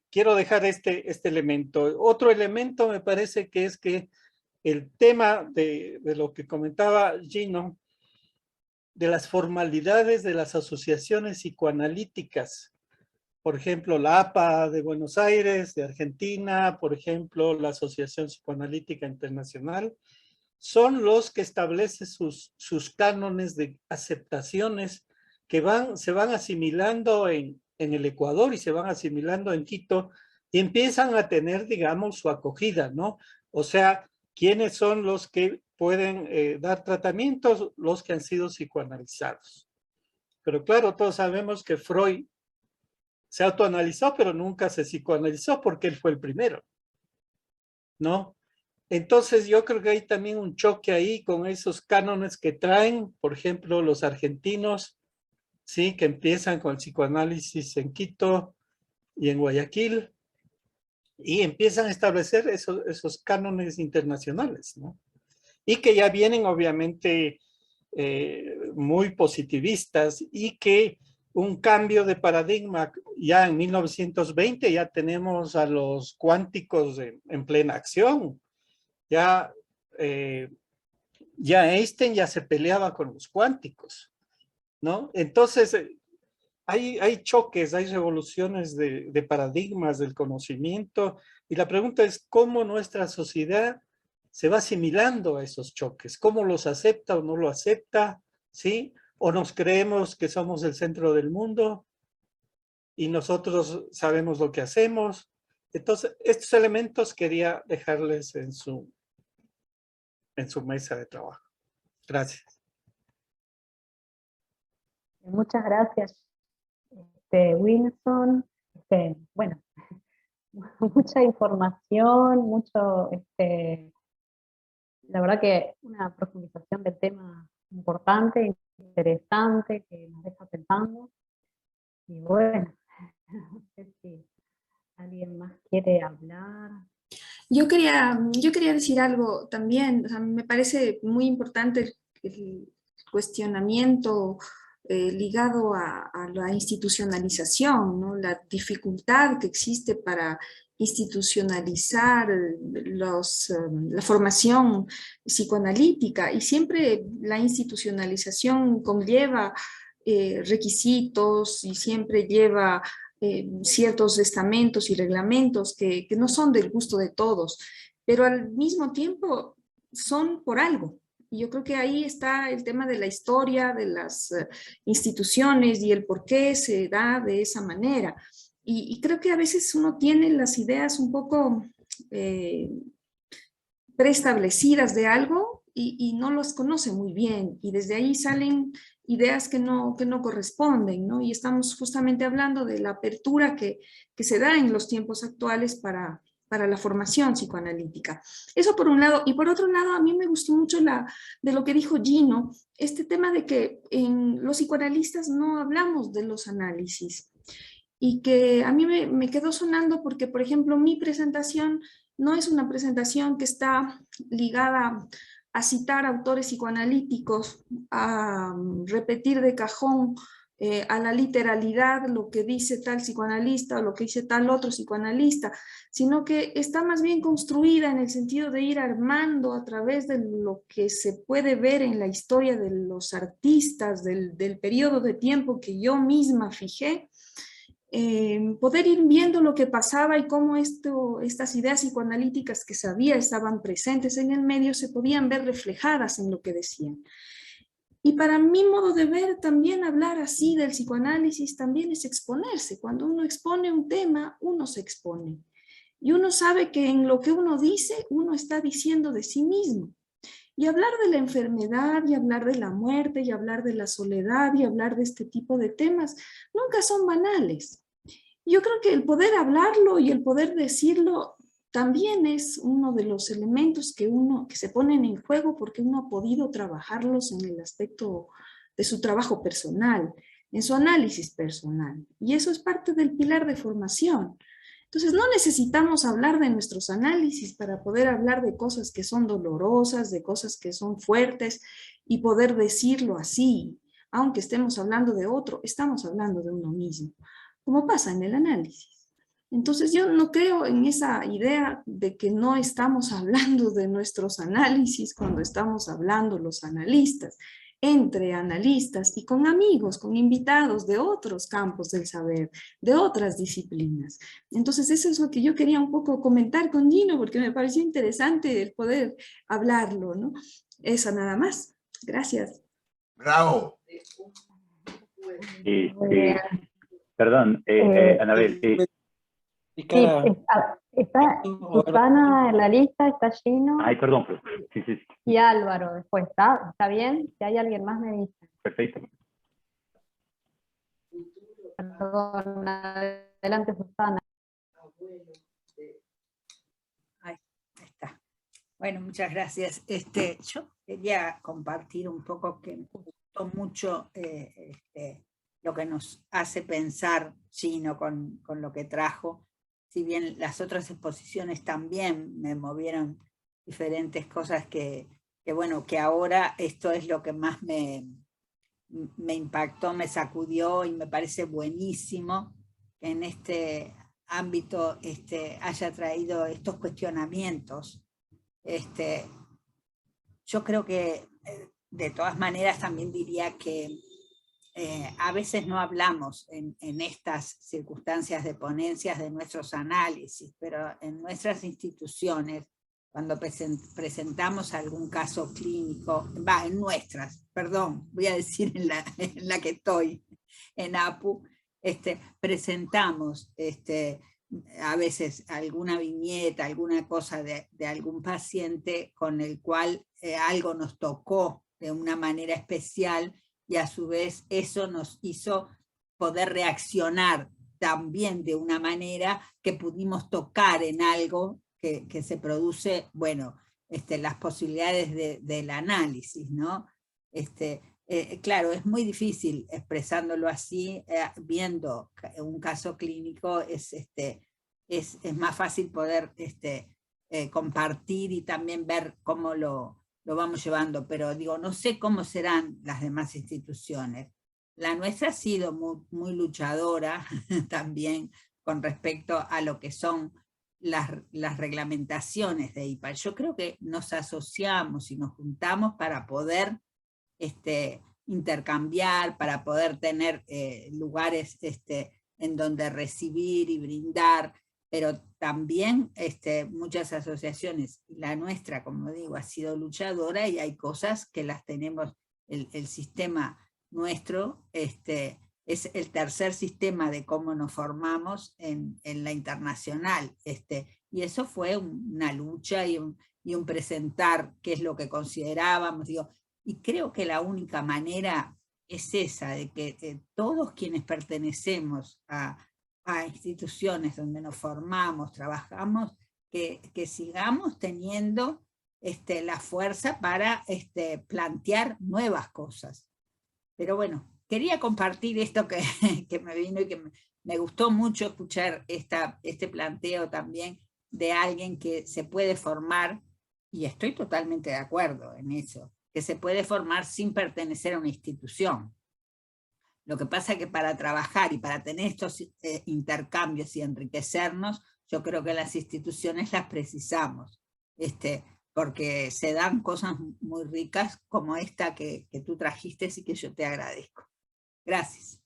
quiero dejar este elemento. Otro elemento me parece que es que el tema de lo que comentaba Gino, de las formalidades de las asociaciones psicoanalíticas, por ejemplo, la APA de Buenos Aires, de Argentina, por ejemplo, la Asociación Psicoanalítica Internacional, son los que establecen sus cánones de aceptaciones que se van asimilando en el Ecuador y se van asimilando en Quito y empiezan a tener, digamos, su acogida, ¿no? O sea, ¿quiénes son los que pueden dar tratamientos? Los que han sido psicoanalizados. Pero claro, todos sabemos que Freud se autoanalizó, pero nunca se psicoanalizó porque él fue el primero, ¿no? Entonces yo creo que hay también un choque ahí con esos cánones que traen, por ejemplo, los argentinos, ¿sí? Que empiezan con el psicoanálisis en Quito y en Guayaquil, y empiezan a establecer esos cánones internacionales, ¿no? Y que ya vienen obviamente muy positivistas, y que un cambio de paradigma, ya en 1920 ya tenemos a los cuánticos en plena acción, ya Einstein ya se peleaba con los cuánticos, ¿no? Entonces, hay choques, hay revoluciones de paradigmas del conocimiento, y la pregunta es cómo nuestra sociedad se va asimilando a esos choques, cómo los acepta o no lo acepta, ¿sí? O nos creemos que somos el centro del mundo y nosotros sabemos lo que hacemos. Entonces, estos elementos quería dejarles en su mesa de trabajo. Gracias. Muchas gracias, Wilson. Bueno, mucha información, la verdad que una profundización del tema importante, interesante, que nos deja pensando. Y bueno, no sé si alguien más quiere hablar. Yo quería decir algo también. O sea, me parece muy importante el cuestionamiento ligado a la institucionalización, ¿no? La dificultad que existe para institucionalizar la formación psicoanalítica, y siempre la institucionalización conlleva requisitos, y siempre lleva ciertos estamentos y reglamentos que no son del gusto de todos, pero al mismo tiempo son por algo. Y yo creo que ahí está el tema de la historia de las instituciones y el por qué se da de esa manera. Y creo que a veces uno tiene las ideas un poco preestablecidas de algo y no los conoce muy bien, y desde ahí salen ideas que no corresponden, ¿no? Y estamos justamente hablando de la apertura que se da en los tiempos actuales para la formación psicoanalítica. Eso por un lado. Y por otro lado, a mí me gustó mucho de lo que dijo Gino, este tema de que en los psicoanalistas no hablamos de los análisis, y que a mí me quedó sonando porque, por ejemplo, mi presentación no es una presentación que está ligada a citar autores psicoanalíticos, a repetir de cajón a la literalidad lo que dice tal psicoanalista o lo que dice tal otro psicoanalista, sino que está más bien construida en el sentido de ir armando a través de lo que se puede ver en la historia de los artistas del periodo de tiempo que yo misma fijé, poder ir viendo lo que pasaba y cómo estas ideas psicoanalíticas que sabía estaban presentes en el medio se podían ver reflejadas en lo que decían. Y para mi modo de ver, también hablar así del psicoanálisis también es exponerse. Cuando uno expone un tema, uno se expone. Y uno sabe que en lo que uno dice, uno está diciendo de sí mismo. Y hablar de la enfermedad, y hablar de la muerte, y hablar de la soledad, y hablar de este tipo de temas, nunca son banales. Yo creo que el poder hablarlo y el poder decirlo también es uno de los elementos que se ponen en juego, porque uno ha podido trabajarlos en el aspecto de su trabajo personal, en su análisis personal. Y eso es parte del pilar de formación. Entonces no necesitamos hablar de nuestros análisis para poder hablar de cosas que son dolorosas, de cosas que son fuertes, y poder decirlo así. Aunque estemos hablando de otro, estamos hablando de uno mismo, como pasa en el análisis. Entonces yo no creo en esa idea de que no estamos hablando de nuestros análisis cuando estamos hablando los analistas, entre analistas y con amigos, con invitados de otros campos del saber, de otras disciplinas. Entonces eso es lo que yo quería un poco comentar con Gino, porque me pareció interesante el poder hablarlo, ¿no? Eso nada más. Gracias. Bravo. Perdón, Anabel. Sí, está Susana en la lista, está Gino. Ay, perdón. Sí. Y Álvaro después, ¿está bien? Si hay alguien más me dice. Perfecto. Perdón, adelante Susana. Ahí está. Bueno, muchas gracias. Yo quería compartir un poco que me gustó mucho lo que nos hace pensar Gino con lo que trajo. Si bien las otras exposiciones también me movieron diferentes cosas que bueno, que ahora esto es lo que más me impactó, me sacudió y me parece buenísimo que en este ámbito haya traído estos cuestionamientos. Yo creo que de todas maneras también diría que a veces no hablamos en estas circunstancias de ponencias de nuestros análisis, pero en nuestras instituciones, cuando presentamos algún caso clínico, en nuestras, perdón, voy a decir en la que estoy, en APU, presentamos a veces alguna viñeta, alguna cosa de algún paciente con el cual algo nos tocó de una manera especial, y a su vez eso nos hizo poder reaccionar también de una manera que pudimos tocar en algo que se produce, bueno, las posibilidades del análisis, ¿no? Claro, es muy difícil expresándolo así, viendo un caso clínico, es más fácil poder compartir y también ver cómo lo vamos llevando, pero digo, no sé cómo serán las demás instituciones. La nuestra ha sido muy luchadora también con respecto a lo que son las reglamentaciones de IPA. Yo creo que nos asociamos y nos juntamos para poder intercambiar, para poder tener lugares en donde recibir y brindar, pero también muchas asociaciones, la nuestra, como digo, ha sido luchadora y hay cosas que las tenemos, el sistema nuestro es el tercer sistema de cómo nos formamos en la internacional, y eso fue una lucha y un presentar qué es lo que considerábamos, digo, y creo que la única manera es esa, de que todos quienes pertenecemos a instituciones donde nos formamos, trabajamos, que sigamos teniendo la fuerza para plantear nuevas cosas. Pero bueno, quería compartir esto que me vino y que me gustó mucho escuchar este planteo también de alguien que se puede formar, y estoy totalmente de acuerdo en eso, que se puede formar sin pertenecer a una institución. Lo que pasa es que para trabajar y para tener estos intercambios y enriquecernos, yo creo que las instituciones las precisamos, porque se dan cosas muy ricas como esta que tú trajiste y que yo te agradezco. Gracias.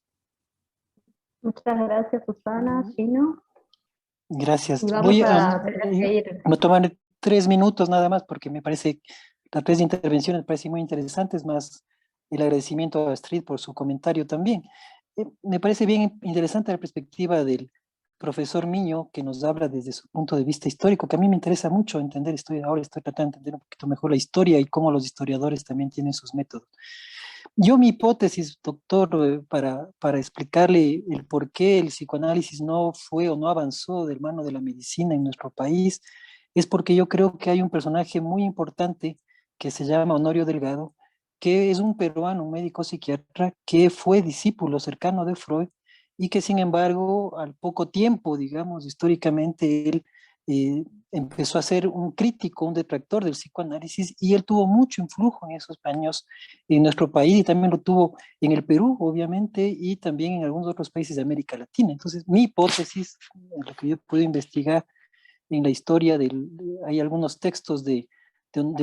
Muchas gracias, Susana. Gino. Gracias. Y vamos Voy a seguir. a tomar 3 minutos nada más, porque me parece, las 3 intervenciones me parecen muy interesantes, más el agradecimiento a Astrid por su comentario también. Me parece bien interesante la perspectiva del profesor Miño, que nos habla desde su punto de vista histórico, que a mí me interesa mucho entender, ahora estoy tratando de entender un poquito mejor la historia y cómo los historiadores también tienen sus métodos. Yo mi hipótesis, doctor, para explicarle el por qué el psicoanálisis no fue o no avanzó de mano de la medicina en nuestro país, es porque yo creo que hay un personaje muy importante que se llama Honorio Delgado, que es un peruano, un médico psiquiatra, que fue discípulo cercano de Freud y que sin embargo al poco tiempo, digamos, históricamente él empezó a ser un crítico, un detractor del psicoanálisis, y él tuvo mucho influjo en esos años en nuestro país y también lo tuvo en el Perú, obviamente, y también en algunos otros países de América Latina. Entonces, mi hipótesis, en lo que yo puedo investigar en la historia, hay algunos textos del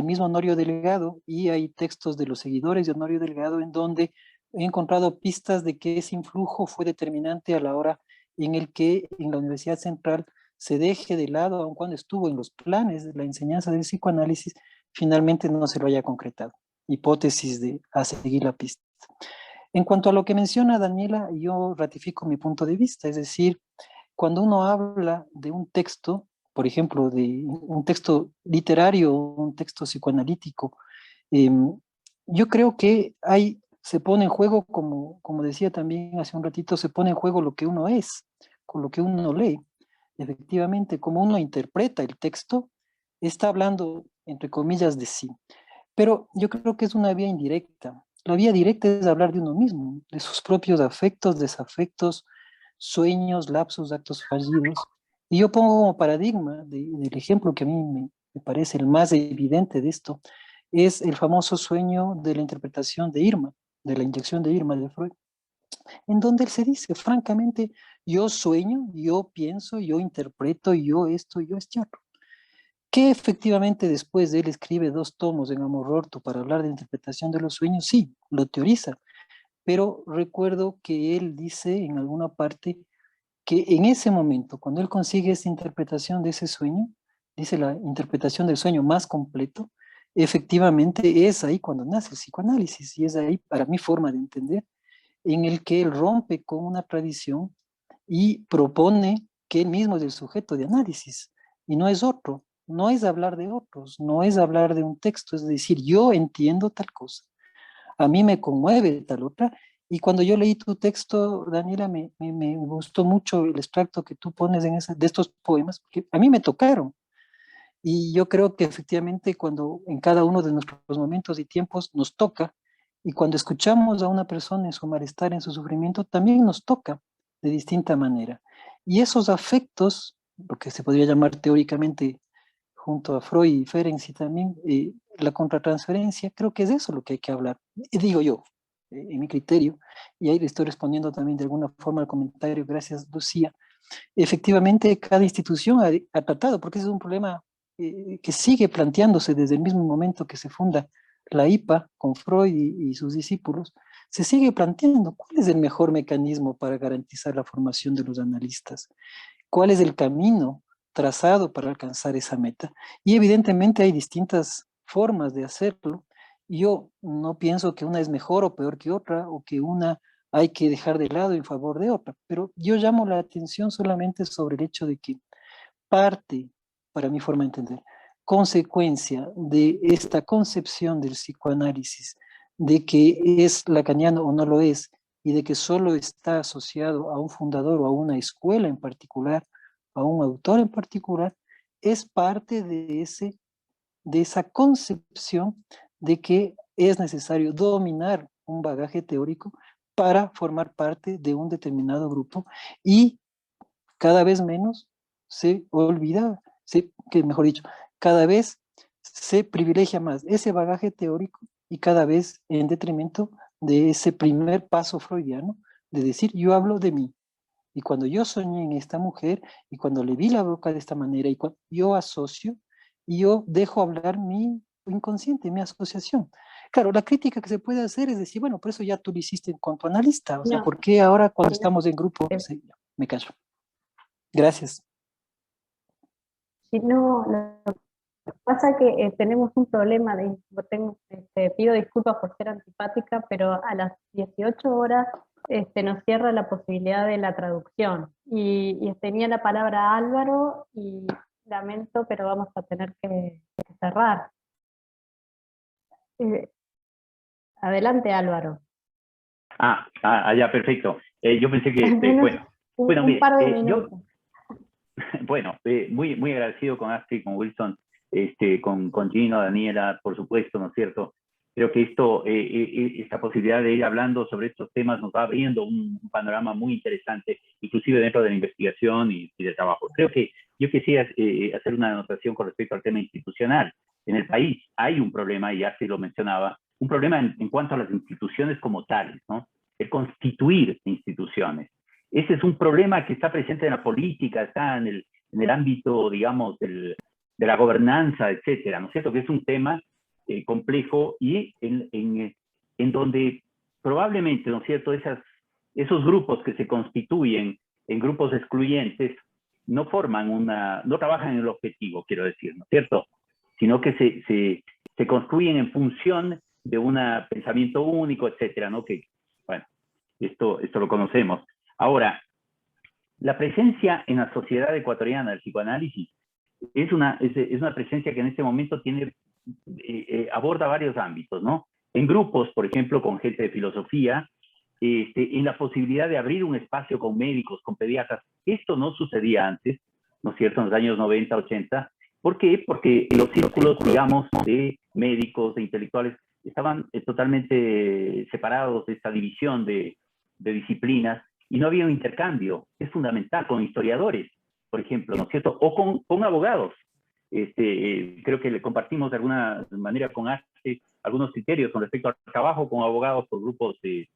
mismo Honorio Delgado y hay textos de los seguidores de Honorio Delgado en donde he encontrado pistas de que ese influjo fue determinante a la hora en el que en la Universidad Central se deje de lado, aun cuando estuvo en los planes de la enseñanza del psicoanálisis, finalmente no se lo haya concretado. Hipótesis a seguir la pista. En cuanto a lo que menciona Daniela, yo ratifico mi punto de vista, es decir, cuando uno habla de un texto, por ejemplo, de un texto literario, un texto psicoanalítico, yo creo que hay se pone en juego, como decía también hace un ratito, se pone en juego lo que uno es, con lo que uno lee. Efectivamente, como uno interpreta el texto, está hablando, entre comillas, de sí. Pero yo creo que es una vía indirecta. La vía directa es hablar de uno mismo, de sus propios afectos, desafectos, sueños, lapsos, actos fallidos. Y yo pongo como paradigma del ejemplo que a mí me parece el más evidente de esto, es el famoso sueño de la interpretación de Irma, de la inyección de Irma de Freud, en donde él se dice, francamente, yo sueño, yo pienso, yo interpreto, yo esto, yo este otro. Que efectivamente después de él escribe 2 tomos en Amor Orto para hablar de interpretación de los sueños, sí, lo teoriza, pero recuerdo que él dice en alguna parte que en ese momento, cuando él consigue esa interpretación de ese sueño, dice la interpretación del sueño más completo, efectivamente es ahí cuando nace el psicoanálisis, y es ahí, para mi forma de entender, en el que él rompe con una tradición y propone que él mismo es el sujeto de análisis, y no es otro, no es hablar de otros, no es hablar de un texto, es decir, yo entiendo tal cosa, a mí me conmueve tal otra, y cuando yo leí tu texto, Daniela, me gustó mucho el extracto que tú pones de estos poemas, que a mí me tocaron, y yo creo que efectivamente cuando en cada uno de nuestros momentos y tiempos nos toca, y cuando escuchamos a una persona en su malestar, en su sufrimiento, también nos toca de distinta manera. Y esos afectos, lo que se podría llamar teóricamente junto a Freud y Ferenczi también, la contratransferencia, creo que es eso lo que hay que hablar. Y digo yo, en mi criterio, y ahí le estoy respondiendo también de alguna forma al comentario, gracias Lucía. Efectivamente, cada institución ha tratado, porque ese es un problema que sigue planteándose desde el mismo momento que se funda la IPA con Freud y sus discípulos, se sigue planteando cuál es el mejor mecanismo para garantizar la formación de los analistas, cuál es el camino trazado para alcanzar esa meta. Y evidentemente hay distintas formas de hacerlo. Yo no pienso que una es mejor o peor que otra, o que una hay que dejar de lado en favor de otra, pero yo llamo la atención solamente sobre el hecho de que parte, para mi forma de entender, consecuencia de esta concepción del psicoanálisis, de que es lacaniano o no lo es, y de que solo está asociado a un fundador o a una escuela en particular, a un autor en particular, es parte de esa concepción de que es necesario dominar un bagaje teórico para formar parte de un determinado grupo, y cada vez menos se olvida, que mejor dicho, cada vez se privilegia más ese bagaje teórico, y cada vez en detrimento de ese primer paso freudiano de decir yo hablo de mí. Y cuando yo soñé en esta mujer, y cuando le vi la boca de esta manera, y cuando yo asocio, y yo dejo hablar mi inconsciente, mi asociación. Claro, la crítica que se puede hacer es decir, bueno, por eso ya tú lo hiciste con tu analista, o sea, No, ¿por qué ahora cuando no, estamos en grupo me callo? Gracias. si no, lo que pasa es que tenemos un problema, pido disculpas por ser antipática, pero a las 18 horas nos cierra la posibilidad de la traducción. Y tenía la palabra Álvaro, y lamento, pero vamos a tener que cerrar. Adelante, Álvaro. Ya, perfecto. Yo pensé que, Al menos bueno, un mire, par de minutos. bueno, muy agradecido con Astrid, con Wilson, con Gino, Daniela, por supuesto, ¿no es cierto? Creo que esta posibilidad de ir hablando sobre estos temas nos va abriendo un panorama muy interesante, inclusive dentro de la investigación y del trabajo. Creo que yo quisiera hacer una anotación con respecto al tema institucional. En el país hay un problema, y Astrid lo mencionaba, un problema en cuanto a las instituciones como tales, ¿no? El constituir instituciones. Ese es un problema que está presente en la política, está en el ámbito, digamos, de la gobernanza, etcétera, ¿no es cierto? Que es un tema complejo, y en donde probablemente, ¿no es cierto?, esos grupos que se constituyen en grupos excluyentes no trabajan en el objetivo, quiero decir, ¿no es cierto?, sino que se construyen en función de un pensamiento único, etcétera, ¿no? Que, bueno, esto lo conocemos. Ahora, la presencia en la sociedad ecuatoriana del psicoanálisis es una presencia que en este momento aborda varios ámbitos, ¿no? en grupos, por ejemplo, con gente de filosofía, en la posibilidad de abrir un espacio con médicos, con pediatras. Esto no sucedía antes, ¿no es cierto?, en los años 90, 80. ¿Por qué? Porque los círculos, digamos, de médicos, de intelectuales, estaban totalmente separados de esta división de disciplinas y no había un intercambio. Es fundamental con historiadores, por ejemplo, ¿no es cierto? O con abogados. Creo que le compartimos de alguna manera con ASTE algunos criterios con respecto al trabajo con abogados por grupos de,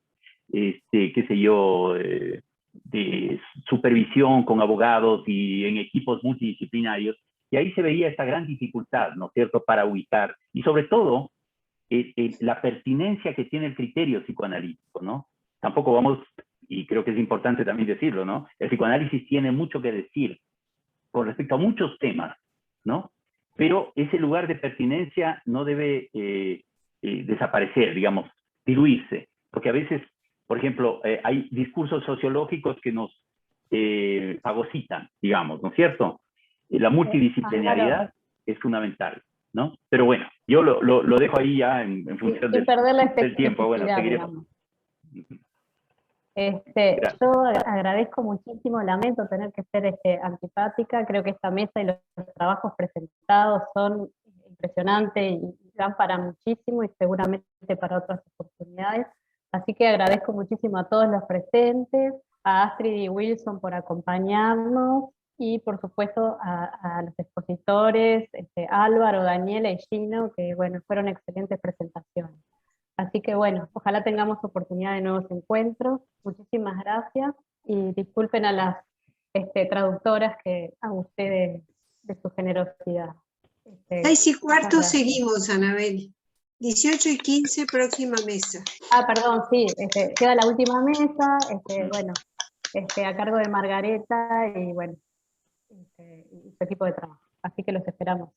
qué sé yo, de supervisión con abogados y en equipos multidisciplinarios. Y ahí se veía esta gran dificultad, ¿no es cierto?, para ubicar. Y sobre todo, la pertinencia que tiene el criterio psicoanalítico, ¿no? Tampoco vamos, y creo que es importante también decirlo, ¿no? El psicoanálisis tiene mucho que decir con respecto a muchos temas, ¿no? Pero ese lugar de pertinencia no debe desaparecer, digamos, diluirse, porque a veces, por ejemplo, hay discursos sociológicos que nos fagocitan, digamos, ¿no es cierto? La multidisciplinariedad es fundamental, ¿no? Pero bueno, yo lo dejo ahí ya en función Sin perder la del tiempo. Bueno, seguiremos. Yo agradezco muchísimo, lamento tener que ser antipática, creo que esta mesa y los trabajos presentados son impresionantes y dan para muchísimo y seguramente para otras oportunidades, así que agradezco muchísimo a todos los presentes, a Astrid y Wilson por acompañarnos y por supuesto a los expositores, Álvaro, Daniela y Gino, que bueno, fueron excelentes presentaciones. Así que bueno, ojalá tengamos oportunidad de nuevos encuentros. Muchísimas gracias y disculpen a las traductoras que a ustedes de su generosidad. 6:15 seguimos, Anabel. 18:15, próxima mesa. Ah, perdón, sí, queda la última mesa, bueno, a cargo de Margareta y bueno, y su equipo de trabajo. Así que los esperamos.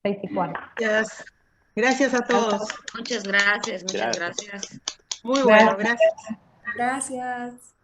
6:15. Gracias a todos. Muchas gracias, muchas gracias. Muy bueno, gracias. Gracias.